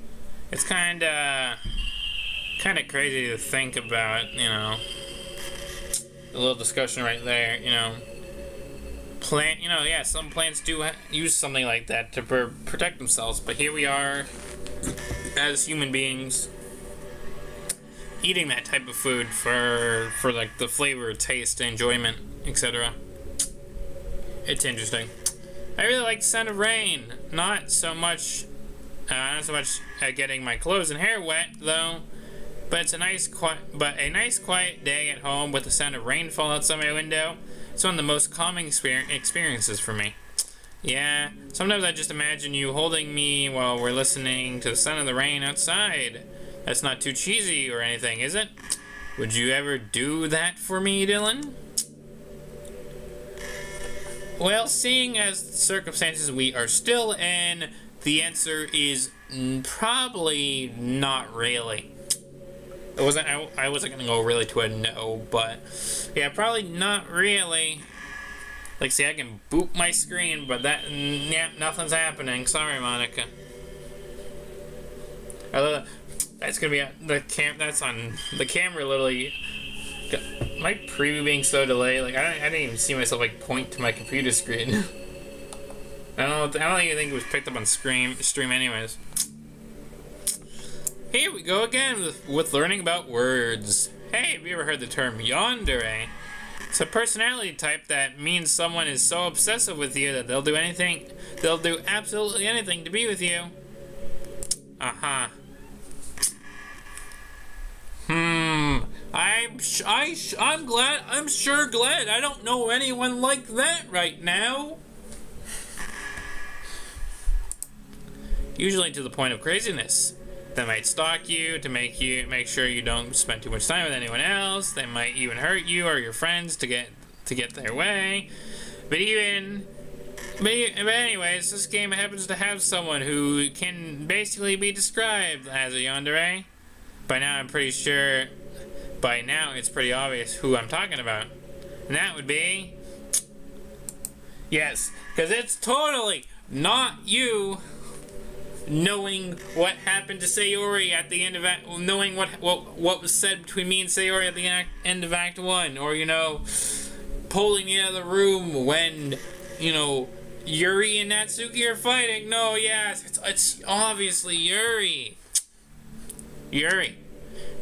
It's kind of crazy to think about, a little discussion right there, some plants do use something like that to protect themselves. But here we are, as human beings, eating that type of food for like the flavor, taste, enjoyment, etc. It's interesting. I really like the sound of rain. Not so much getting my clothes and hair wet though. But it's a nice quiet day at home with the sound of rainfall outside my window. It's one of the most calming experiences for me. Yeah, sometimes I just imagine you holding me while we're listening to the sound of the rain outside. That's not too cheesy or anything, is it? Would you ever do that for me, Dylan? Well, seeing as the circumstances we are still in, the answer is probably not really. I wasn't gonna go really to a no, but yeah, probably not really. Like, see, I can boot my screen, but nothing's happening. Sorry, Monica. That's gonna be that's on the camera. Literally, my preview being so delayed. Like, I didn't even see myself point to my computer screen. I don't even think it was picked up on stream anyways. Here we go again with learning about words. Hey, have you ever heard the term yandere? It's a personality type that means someone is so obsessive with you that they'll do absolutely anything to be with you. I'm sure glad I don't know anyone like that right now. Usually to the point of craziness. They might stalk you to make sure you don't spend too much time with anyone else. They might even hurt you or your friends to get their way. But anyways, this game happens to have someone who can basically be described as a yandere. By now it's pretty obvious who I'm talking about. And that would be... Yes, because it's totally not you. knowing what happened to Sayori at the end of knowing what was said between me and Sayori at the end of Act 1, or pulling me out of the room when Yuri and Natsuki are fighting. No, yes, it's obviously Yuri.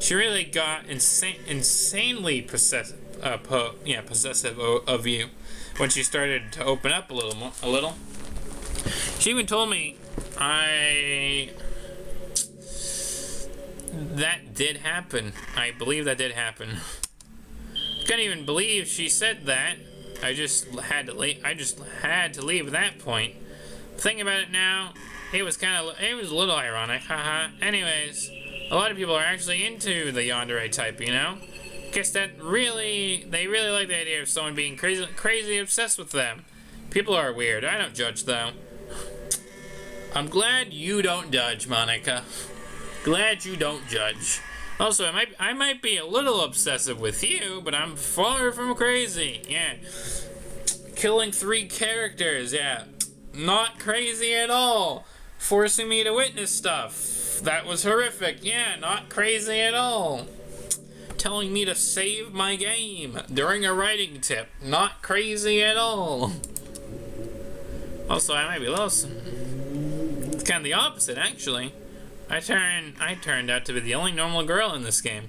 She really got insanely possessive of you when she started to open up a little. She even told me that did happen. I believe that did happen. Couldn't even believe she said that. I just had to leave. At that point. Thinking about it now, it was a little ironic. Haha. Anyways, a lot of people are actually into the yandere type, Guess they really like the idea of someone being crazy obsessed with them. People are weird. I don't judge though. I'm glad you don't judge, Monica. Glad you don't judge. Also, I might be a little obsessive with you, but I'm far from crazy. Yeah. Killing 3 characters, yeah. Not crazy at all. Forcing me to witness stuff. That was horrific. Yeah, not crazy at all. Telling me to save my game during a writing tip. Not crazy at all. Also, I might be a little... It's kind of the opposite, actually. I turned out to be the only normal girl in this game.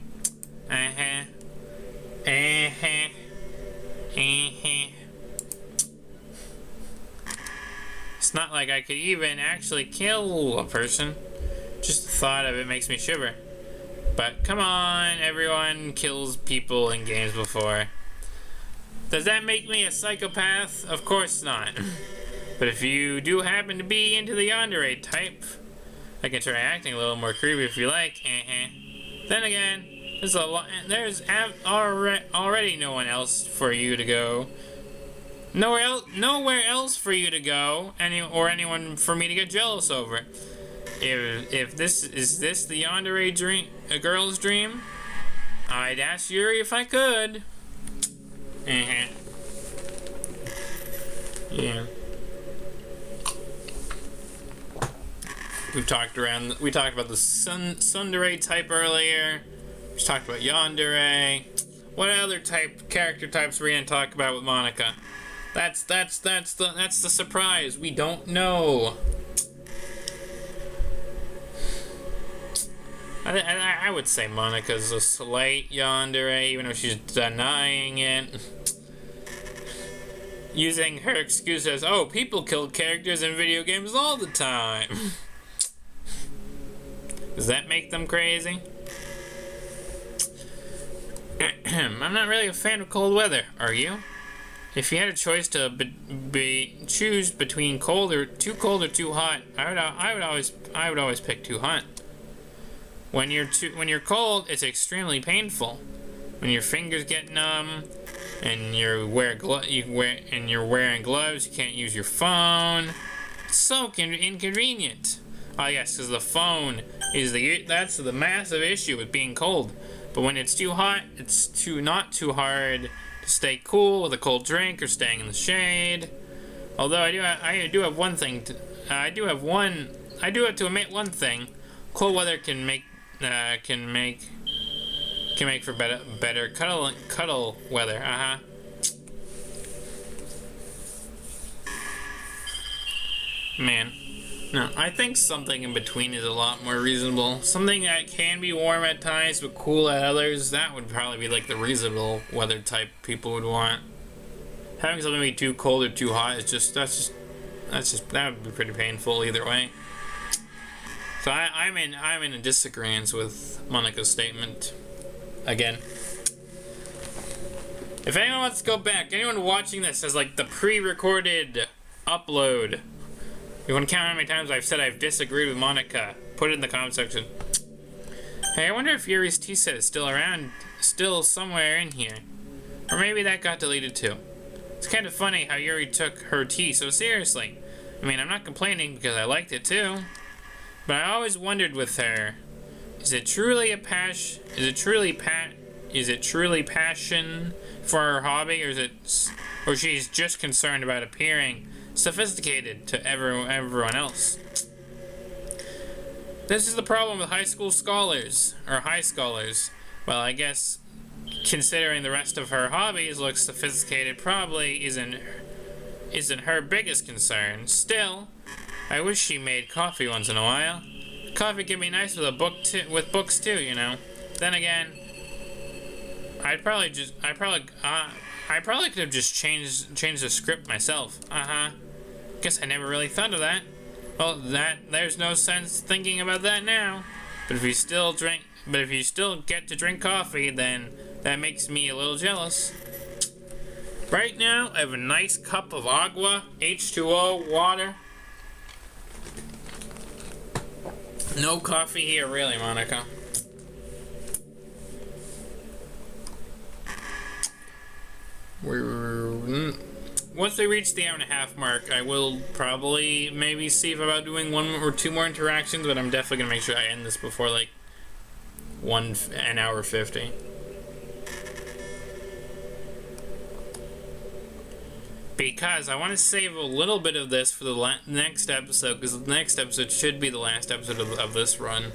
It's not like I could even actually kill a person. Just the thought of it makes me shiver. But come on, everyone kills people in games before. Does that make me a psychopath? Of course not. But if you do happen to be into the yandere type, I can try acting a little more creepy if you like. Then again, there's already no one else for you to go. Nowhere else for you to go, or anyone for me to get jealous over. If this is the yandere dream, a girl's dream, I'd ask Yuri if I could. Yeah. We talked about the tsundere type earlier. We talked about yandere. What other character types are we gonna talk about with Monica? That's the surprise. We don't know. I would say Monica's a slight yandere, even though she's denying it. Using her excuse as, oh, people kill characters in video games all the time. Does that make them crazy? I'm not really a fan of cold weather, are you? If you had a choice to choose between too cold or too hot, I would always pick too hot. When you're cold, it's extremely painful. When your fingers get numb, and you're wearing gloves, you can't use your phone. It's so inconvenient. Oh yes, because the phone is that's the massive issue with being cold. But when it's too hot, it's not too hard to stay cool with a cold drink or staying in the shade. Although I do have to admit one thing: cold weather can make for better cuddle weather. Man. No, I think something in between is a lot more reasonable. Something that can be warm at times but cool at others. That would probably be like the reasonable weather type people would want. Having something be too cold or too hot is that would be pretty painful either way. So I'm in a disagreement with Monica's statement. Again. If anyone wants to go back, anyone watching this has like the pre-recorded upload. You want to count how many times I've said I've disagreed with Monica? Put it in the comment section. Hey, I wonder if Yuri's tea set is still around, still somewhere in here. Or maybe that got deleted too. It's kind of funny how Yuri took her tea so seriously. I mean, I'm not complaining because I liked it too. But I always wondered with her, is it truly passion for her hobby, or she's just concerned about appearing sophisticated to everyone else? This is the problem with high school scholars, or high scholars. Well, I guess, considering the rest of her hobbies look sophisticated, probably isn't her biggest concern. Still, I wish she made coffee once in a while. Coffee can be nice with with books too, you know. Then again, I probably could have just changed the script myself. Guess I never really thought of that. Well, there's no sense thinking about that now. But if you still get to drink coffee, then that makes me a little jealous. Right now, I have a nice cup of agua, H2O, water. No coffee here, really, Monica. Once we reach the hour-and-a-half mark, I will probably maybe see about doing 1 or 2 more interactions, but I'm definitely gonna make sure I end this before like an hour 50. Because I want to save a little bit of this for the next episode, because the next episode should be the last episode of this run.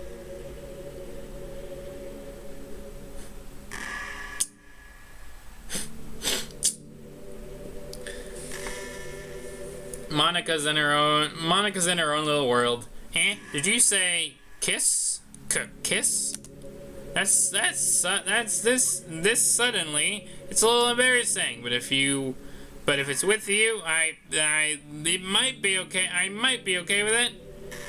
Monica's in her own little world. Eh? Did you say kiss? Kiss? That's this suddenly. It's a little embarrassing, but if it's with you, it might be okay. I might be okay with it.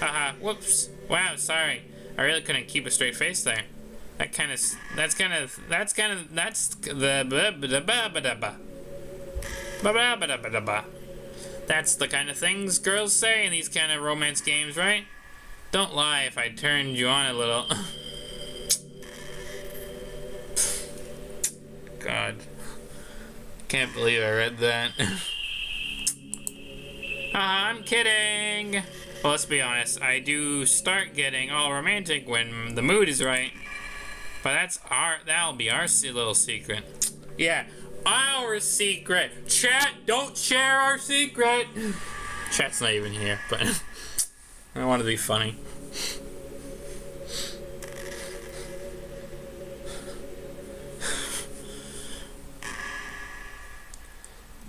Haha. Whoops. Wow. Sorry. I really couldn't keep a straight face there. That's That's the kind of things girls say in these kind of romance games, right? Don't lie if I turned you on a little. God. Can't believe I read that. I'm kidding. Well, let's be honest. I do start getting all romantic when the mood is right. But that'll be our little secret. Yeah, our secret. Chat, don't share our secret. Chat's not even here, but I want to be funny.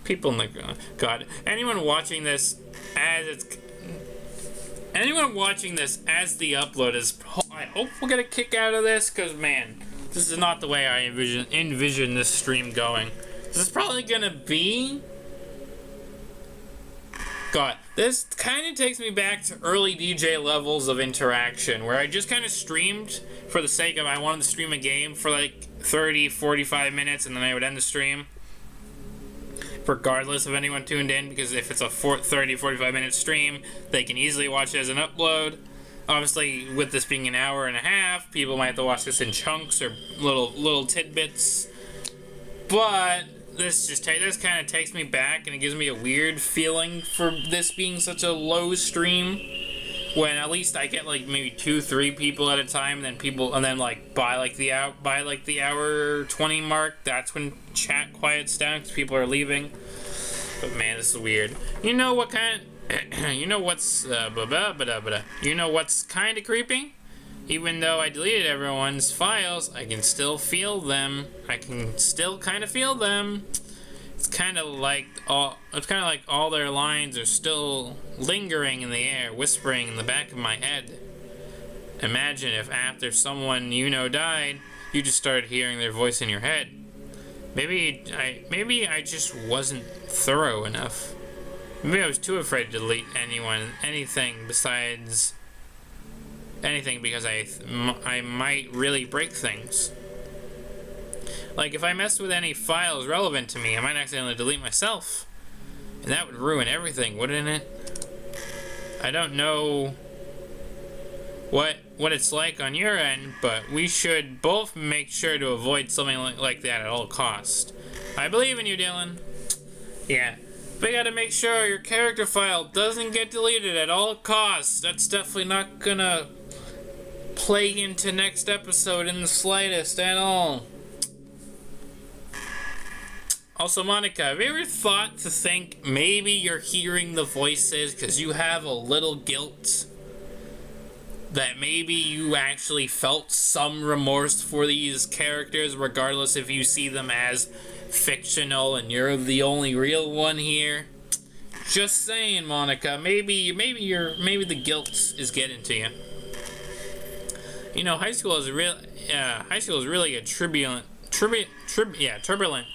People in the God. Anyone watching this as the upload is, I hope we'll get a kick out of this, because man, this is not the way I envision this stream going. This is probably gonna be, God, this kind of takes me back to early DJ levels of interaction, where I just kind of streamed for the sake of, I wanted to stream a game for like 30, 45 minutes, and then I would end the stream, regardless of anyone tuned in, because if it's a 30, 45 minute stream, they can easily watch it as an upload. Obviously, with this being an hour and a half, people might have to watch this in chunks or little tidbits. But this kind of takes me back, and it gives me a weird feeling for this being such a low stream, when at least I get like maybe 2-3 people at a time, and then like by the hour 20 mark, that's when chat quiets down because people are leaving. But man, this is weird. You know what kind of, you know what's kind of creepy? Even though I deleted everyone's files, I can still feel them. I can still kind of feel them. It's kind of like all their lines are still lingering in the air, whispering in the back of my head. Imagine if after someone you know died, you just started hearing their voice in your head. Maybe I just wasn't thorough enough. Maybe I was too afraid to delete anything because I might really break things. Like, if I messed with any files relevant to me, I might accidentally delete myself. And that would ruin everything, wouldn't it? I don't know what it's like on your end, but we should both make sure to avoid something like that at all costs. I believe in you, Dylan. Yeah. But you gotta make sure your character file doesn't get deleted at all costs. That's definitely not gonna play into next episode in the slightest at all. Also, Monica, have you ever thought to think maybe you're hearing the voices because you have a little guilt? that maybe you actually felt some remorse for these characters, regardless if you see them as fictional and you're the only real one here. Just saying, Monica. Maybe the guilt is getting to you. You know, high school is really a turbulent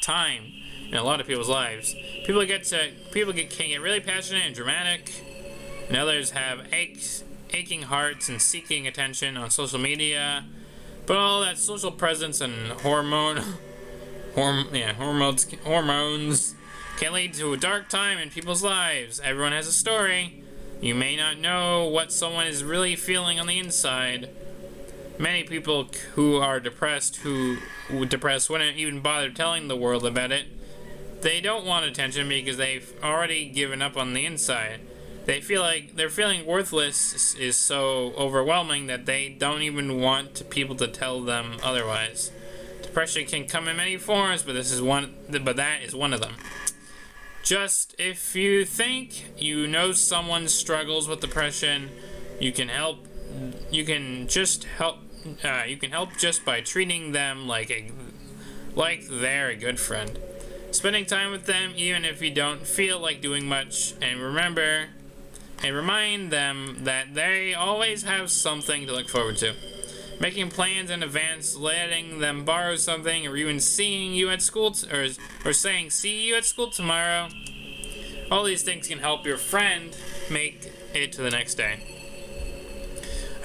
time in a lot of people's lives. People can get really passionate and dramatic, and others have aching hearts and seeking attention on social media. But all that social presence and hormones can lead to a dark time in people's lives. Everyone has a story. You may not know what someone is really feeling on the inside. Many people who are depressed wouldn't even bother telling the world about it. They don't want attention because they've already given up on the inside. They feel like their feeling worthless is so overwhelming that they don't even want people to tell them otherwise. Depression can come in many forms, but that is one of them. Just if you think you know someone struggles with depression, you can help just by treating them like they're a good friend. Spending time with them even if you don't feel like doing much, and remind them that they always have something to look forward to. Making plans in advance, letting them borrow something, or even seeing you at school or saying see you at school tomorrow. All these things can help your friend make it to the next day.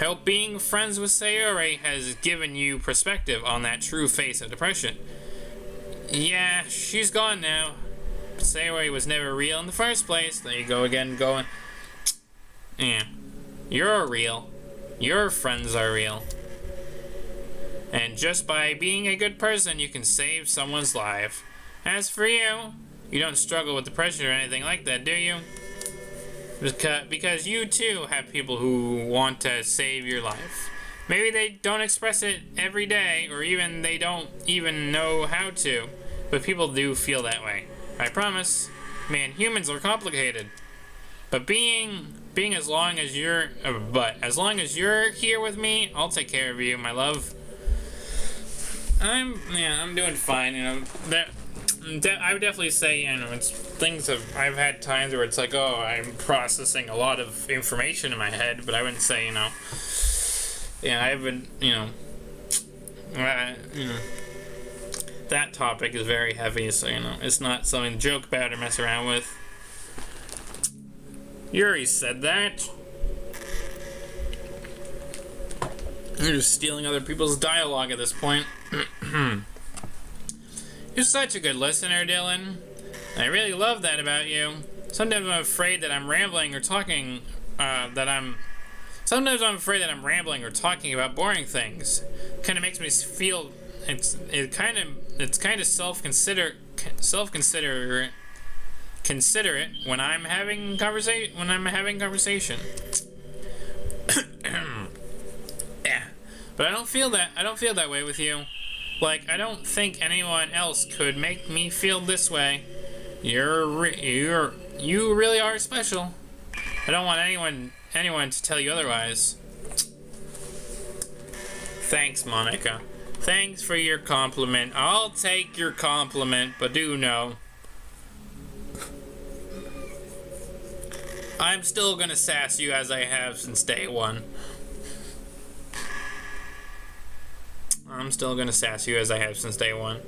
I hope being friends with Sayori has given you perspective on that true face of depression. Yeah, she's gone now. But Sayori was never real in the first place. There you go again, going. Yeah, you're real. Your friends are real. And just by being a good person, you can save someone's life. As for you, you don't struggle with depression or anything like that, do you? Because you too have people who want to save your life. Maybe they don't express it every day, or even they don't even know how to, but people do feel that way. I promise. Man, humans are complicated. But as long as you're here with me, I'll take care of you, my love. I'm doing fine, you know. I would definitely say, you know, I've had times where it's like, oh, I'm processing a lot of information in my head, but I wouldn't say, you know, yeah, I haven't, that topic is very heavy, so, you know, it's not something to joke about or mess around with. Yuri said that. You're just stealing other people's dialogue at this point. You're such a good listener, Dylan. I really love that about you. Sometimes I'm afraid that I'm rambling or talking Sometimes I'm afraid that I'm rambling or talking about boring things. It kind of makes me feel it's kind of self-considerate when I'm having conversation. Yeah, but I don't feel that way with you. Like, I don't think anyone else could make me feel this way. You really are special. I don't want anyone to tell you otherwise. Thanks, Monica. Thanks for your compliment. I'll take your compliment, but do know I'm still gonna sass you as I have since day one. I'm still gonna sass you as I have since day one.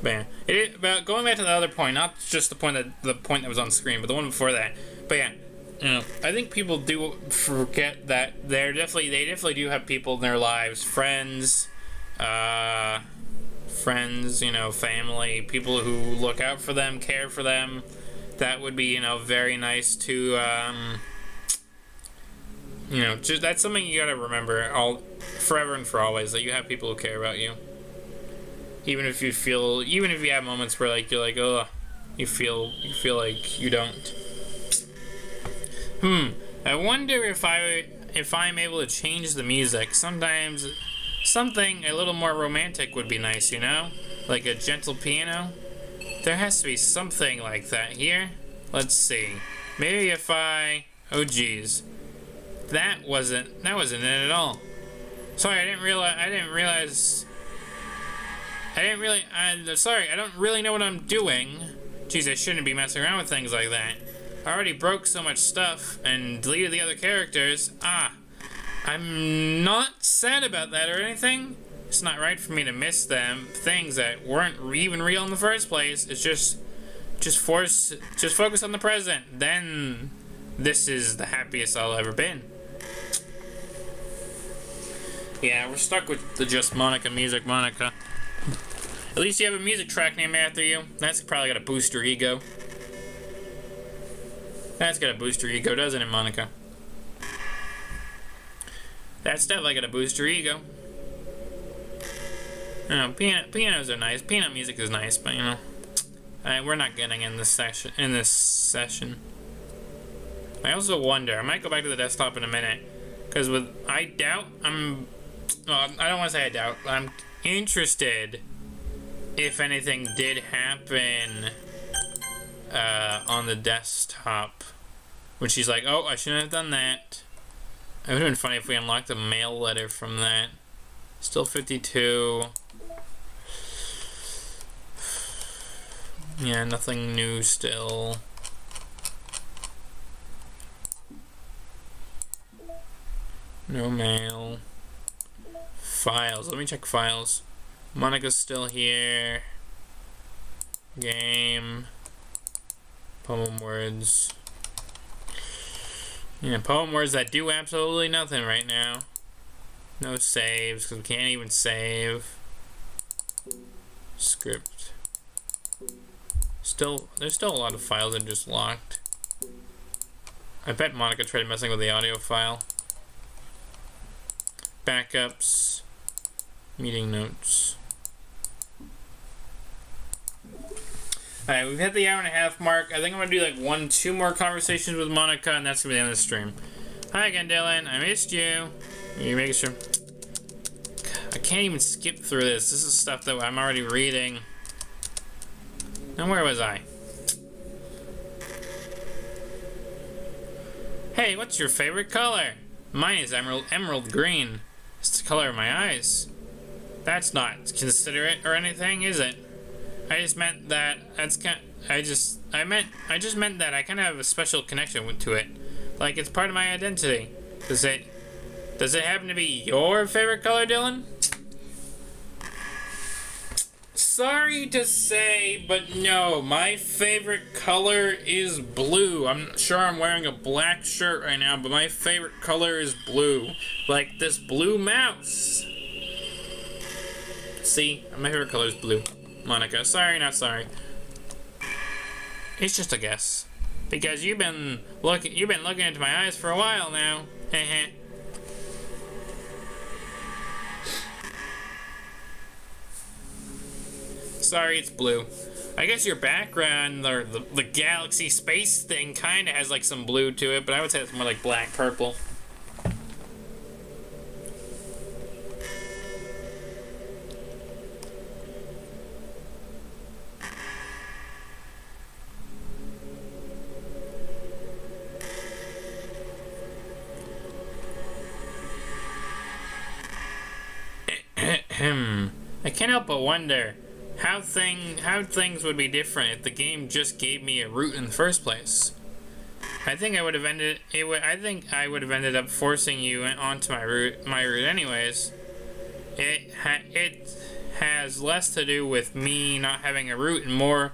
But yeah, about going back to the other point, not just the point that was on screen, but the one before that. But yeah, you know, I think people do forget that they definitely do have people in their lives, friends, you know, family, people who look out for them, care for them. That would be, you know, very nice to. You know, just that's something you gotta remember forever and for always, that you have people who care about you. Even if you have moments where like you're like, oh, you feel like you don't. I wonder if I'm able to change the music. Sometimes something a little more romantic would be nice, you know? Like a gentle piano. There has to be something like that here. Let's see. Maybe if I... Oh, geez. That wasn't it at all. Sorry, I don't really know what I'm doing. Geez, I shouldn't be messing around with things like that. I already broke so much stuff and deleted the other characters. I'm not sad about that or anything. It's not right for me to miss things that weren't even real in the first place. It's just focus on the present. Then this is the happiest I'll ever been. Yeah, we're stuck with the Just Monica music, Monica. At least you have a music track named after you. That's probably got to boost your ego. That's got to boost your ego, doesn't it, Monica? That's definitely got to boost your ego. You know, pianos are nice. Piano music is nice, but you know, we're not getting in this session. I also wonder. I might go back to the desktop in a minute, because I doubt. Well, I don't want to say I doubt. I'm interested if anything did happen on the desktop. When she's like, oh, I shouldn't have done that. It would have been funny if we unlocked a mail letter from that. Still 52. Yeah, nothing new still. No mail. Files. Let me check files. Monica's still here. Game. Poem words. Yeah, poem words that do absolutely nothing right now. No saves, because we can't even save. Script. There's still a lot of files that are just locked. I bet Monica tried messing with the audio file. Backups. Meeting notes. Alright, we've hit the hour-and-a-half mark. I think I'm going to do 2 more conversations with Monica, and that's going to be the end of the stream. Hi again, Dylan. I missed you. You making sure? I can't even skip through this. This is stuff that I'm already reading. Now, where was I? Hey, what's your favorite color? Mine is emerald green. It's the color of my eyes. That's not considerate or anything, is it? I just meant that I just meant that I kind of have a special connection to it. Like it's part of my identity. Does it happen to be your favorite color, Dylan? Sorry to say, but no, my favorite color is blue. I'm sure I'm wearing a black shirt right now, but my favorite color is blue. Like this blue mouse. See, my favorite color is blue. Monica, sorry, not sorry. It's just a guess. Because you've been looking into my eyes for a while now. Heh. Sorry, it's blue. I guess your background, or the galaxy space thing, kind of has like some blue to it, but I would say it's more like black purple. I can't help but wonder how things would be different if the game just gave me a route in the first place. I think I would have ended up forcing you onto my route anyways. It has less to do with me not having a route and more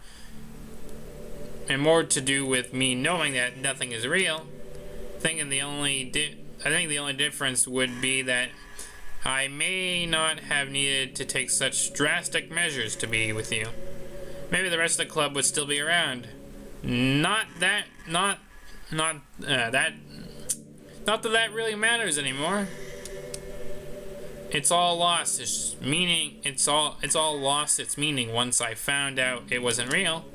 to do with me knowing that nothing is real. I think the only difference would be that I may not have needed to take such drastic measures to be with you. Maybe the rest of the club would still be around. Not that that really matters anymore. It's all lost its meaning. It's all lost its meaning once I found out it wasn't real.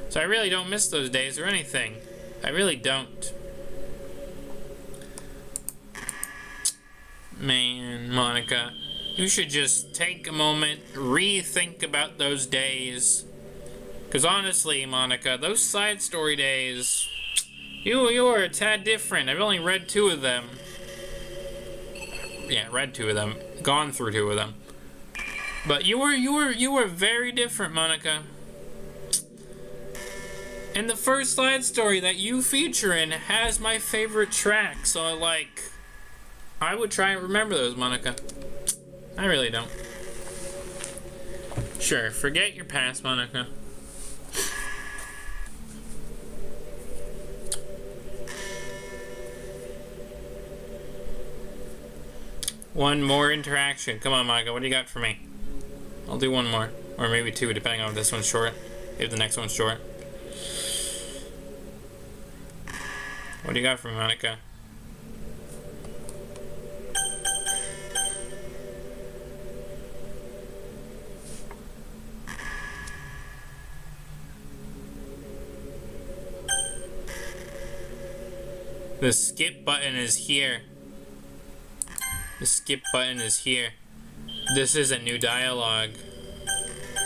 So I really don't miss those days or anything. I really don't. Man, Monica, you should just take a moment, rethink about those days. Because honestly, Monica, those side story days, You are a tad different. I've only read 2 of them. Yeah, read 2 of them. Gone through 2 of them. But you were very different, Monica. And the first side story that you feature in has my favorite track, so like, I would try and remember those, Monica. I really don't. Sure, forget your past, Monica. One more interaction. Come on, Monica, what do you got for me? I'll do 1 more. Or maybe 2, depending on if this one's short. If the next one's short. What do you got for me, Monica? The skip button is here. The skip button is here. This is a new dialogue.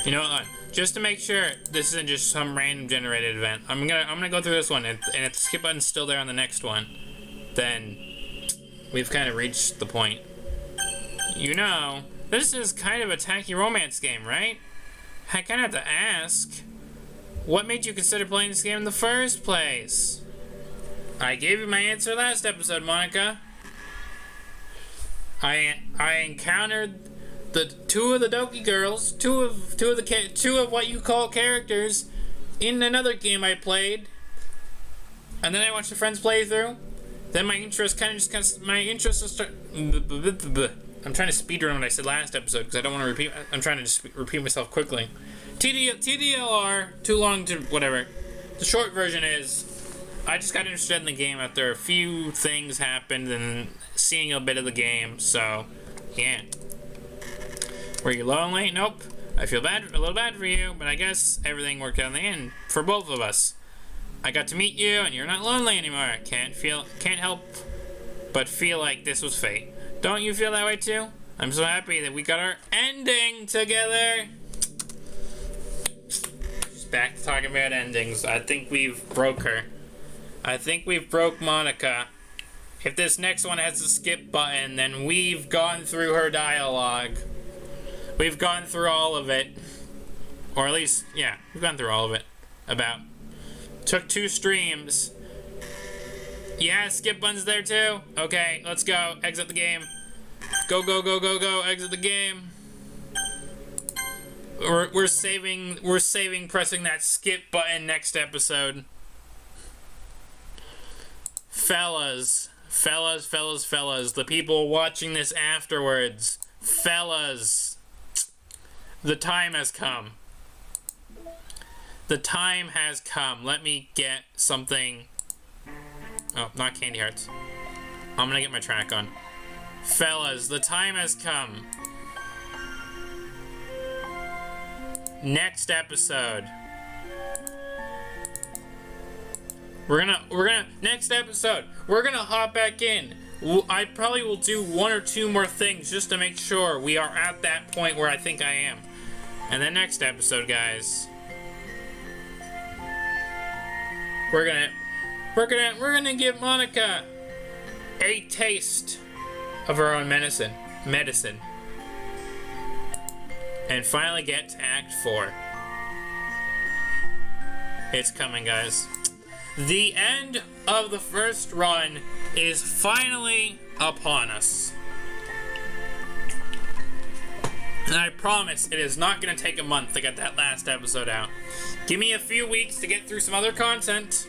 You know what? Just to make sure this isn't just some random generated event, I'm gonna go through this one, and if the skip button's still there on the next one, then we've kind of reached the point. You know, this is kind of a tacky romance game, right? I kind of have to ask, what made you consider playing this game in the first place? I gave you my answer last episode, Monica. I encountered the 2 of the Doki girls, two of what you call characters, in another game I played, and then I watched a friend's playthrough. Then my interest I'm trying to speedrun what I said last episode because I don't want to repeat. I'm trying to just repeat myself quickly. TDLR, too long to whatever. The short version is, I just got interested in the game after a few things happened and seeing a bit of the game. So, yeah. Were you lonely? Nope. I feel a little bad for you, but I guess everything worked out in the end for both of us. I got to meet you, and you're not lonely anymore. Can't help but feel like this was fate. Don't you feel that way too? I'm so happy that we got our ending together. Just back to talking about endings. I think we've broke her. I think we've broke Monica. If this next one has a skip button, then we've gone through her dialogue. We've gone through all of it. Or at least, yeah, we've gone through all of it. Took 2 streams. Yeah, skip button's there too. Okay, let's go. Exit the game. Go, go, go, go, go. Exit the game. We're saving pressing that skip button next episode. Fellas, the people watching this afterwards. Fellas. The time has come. The time has come. Let me get something. Oh, not candy hearts. I'm gonna get my track on. Fellas, the time has come. Next episode. Next episode, we're gonna hop back in. I probably will do 1 or 2 more things just to make sure we are at that point where I think I am. And then next episode, guys, we're gonna give Monica a taste of her own medicine, and finally get to Act 4. It's coming, guys. The end of the first run is finally upon us. And I promise it is not going to take a month to get that last episode out. Give me a few weeks to get through some other content,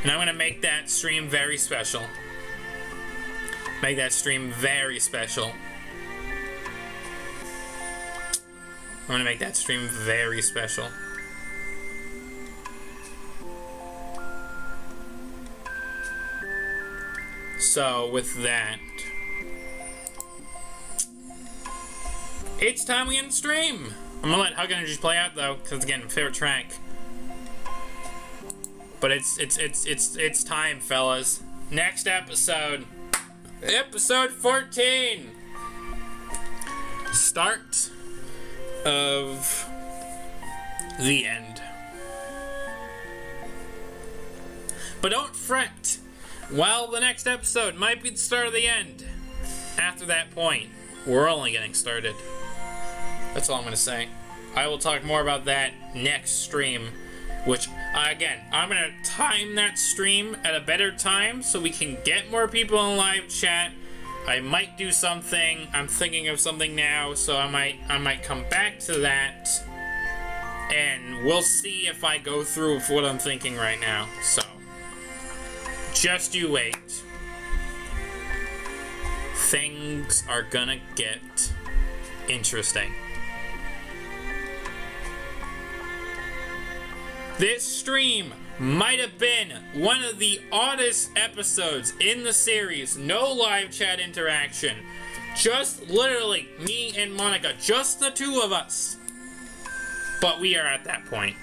and I'm going to make that stream very special. Make that stream very special. I'm going to make that stream very special. So, with that, it's time we end the stream. I'm gonna let Hug Energies play out though, because again, favorite track. But it's time, fellas. Next episode, episode 14. Start of the end. But don't fret. Well, the next episode might be the start of the end. After that point, we're only getting started. That's all I'm going to say. I will talk more about that next stream, which, again, I'm going to time that stream at a better time so we can get more people in live chat. I might do something. I'm thinking of something now, so I might come back to that, and we'll see if I go through with what I'm thinking right now. So, just you wait. Things are gonna get interesting. This stream might have been one of the oddest episodes in the series. No live chat interaction. Just literally me and Monica. Just the two of us. But we are at that point.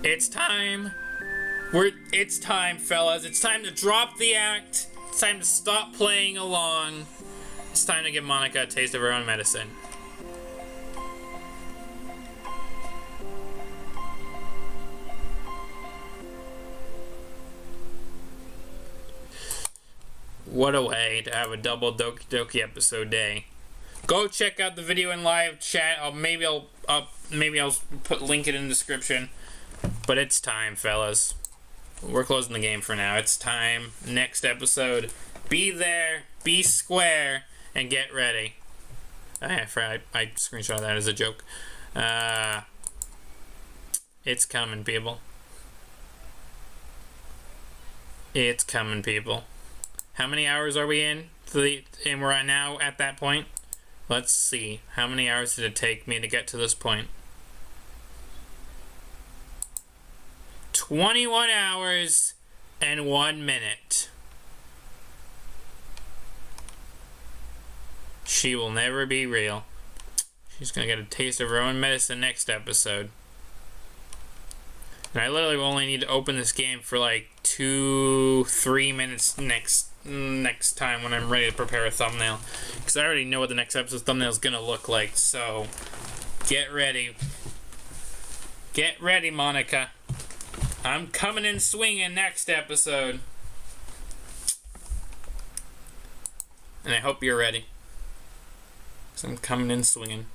It's time. It's time, fellas. It's time to drop the act. It's time to stop playing along. It's time to give Monica a taste of her own medicine. What a way to have a double Doki Doki episode day. Go check out the video in live chat. Maybe I'll put link it in the description. But it's time, fellas. We're closing the game for now. It's time. Next episode. Be there, be square, and get ready. I screenshot that as a joke. It's coming, people. It's coming, people. How many hours are we in? And we're now at that point. Let's see. How many hours did it take me to get to this point? 21 hours and 1 minute. She will never be real. She's gonna get a taste of her own medicine next episode. And I literally only need to open this game for like 2-3 minutes next time when I'm ready to prepare a thumbnail, because I already know what the next episode's thumbnail is gonna look like. So get ready, Monica. I'm coming in swinging next episode, and I hope you're ready, because I'm coming in swinging.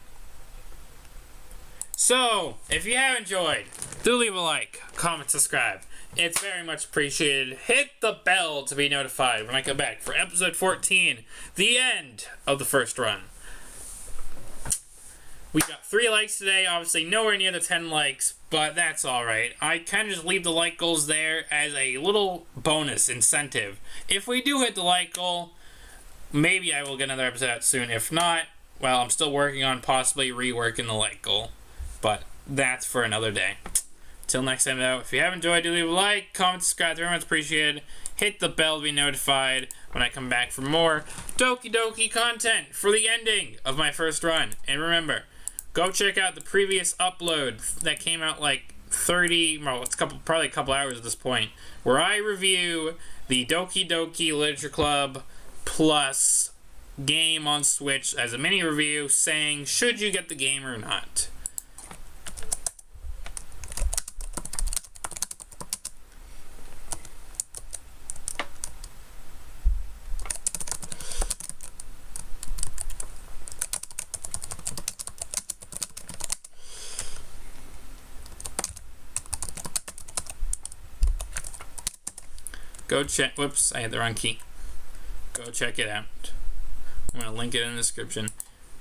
So if you have enjoyed, do leave a like, comment, subscribe. It's very much appreciated. Hit the bell to be notified when I come back for episode 14, the end of the first run. We got 3 likes today, obviously nowhere near the 10 likes, but that's alright. I kind of just leave the like goals there as a little bonus incentive. If we do hit the like goal, maybe I will get another episode out soon. If not, well, I'm still working on possibly reworking the like goal, but that's for another day. Till next time, though, if you have enjoyed, do leave a like, comment, subscribe. Very much appreciated. Hit the bell to be notified when I come back for more Doki Doki content for the ending of my first run. And remember, go check out the previous upload that came out like it's probably a couple hours at this point, where I review the Doki Doki Literature Club Plus game on Switch as a mini review, saying should you get the game or not. Go check. Whoops, I had the wrong key. Go check it out. I'm going to link it in the description.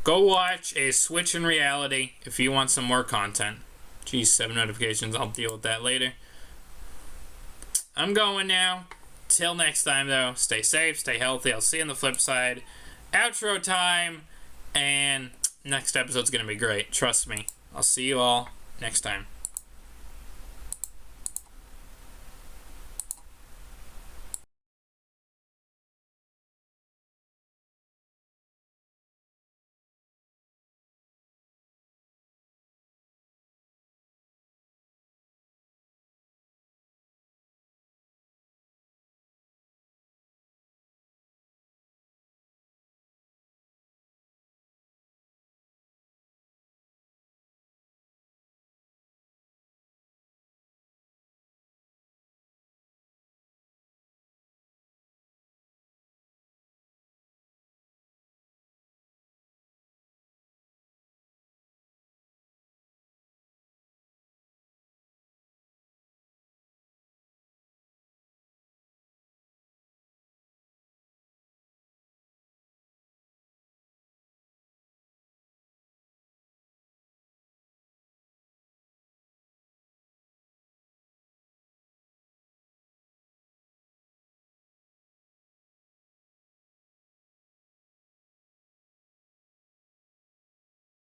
Go watch a Switch in Reality if you want some more content. Geez, 7 notifications. I'll deal with that later. I'm going now. Till next time, though, stay safe, stay healthy. I'll see you on the flip side. Outro time. And next episode's going to be great. Trust me. I'll see you all next time.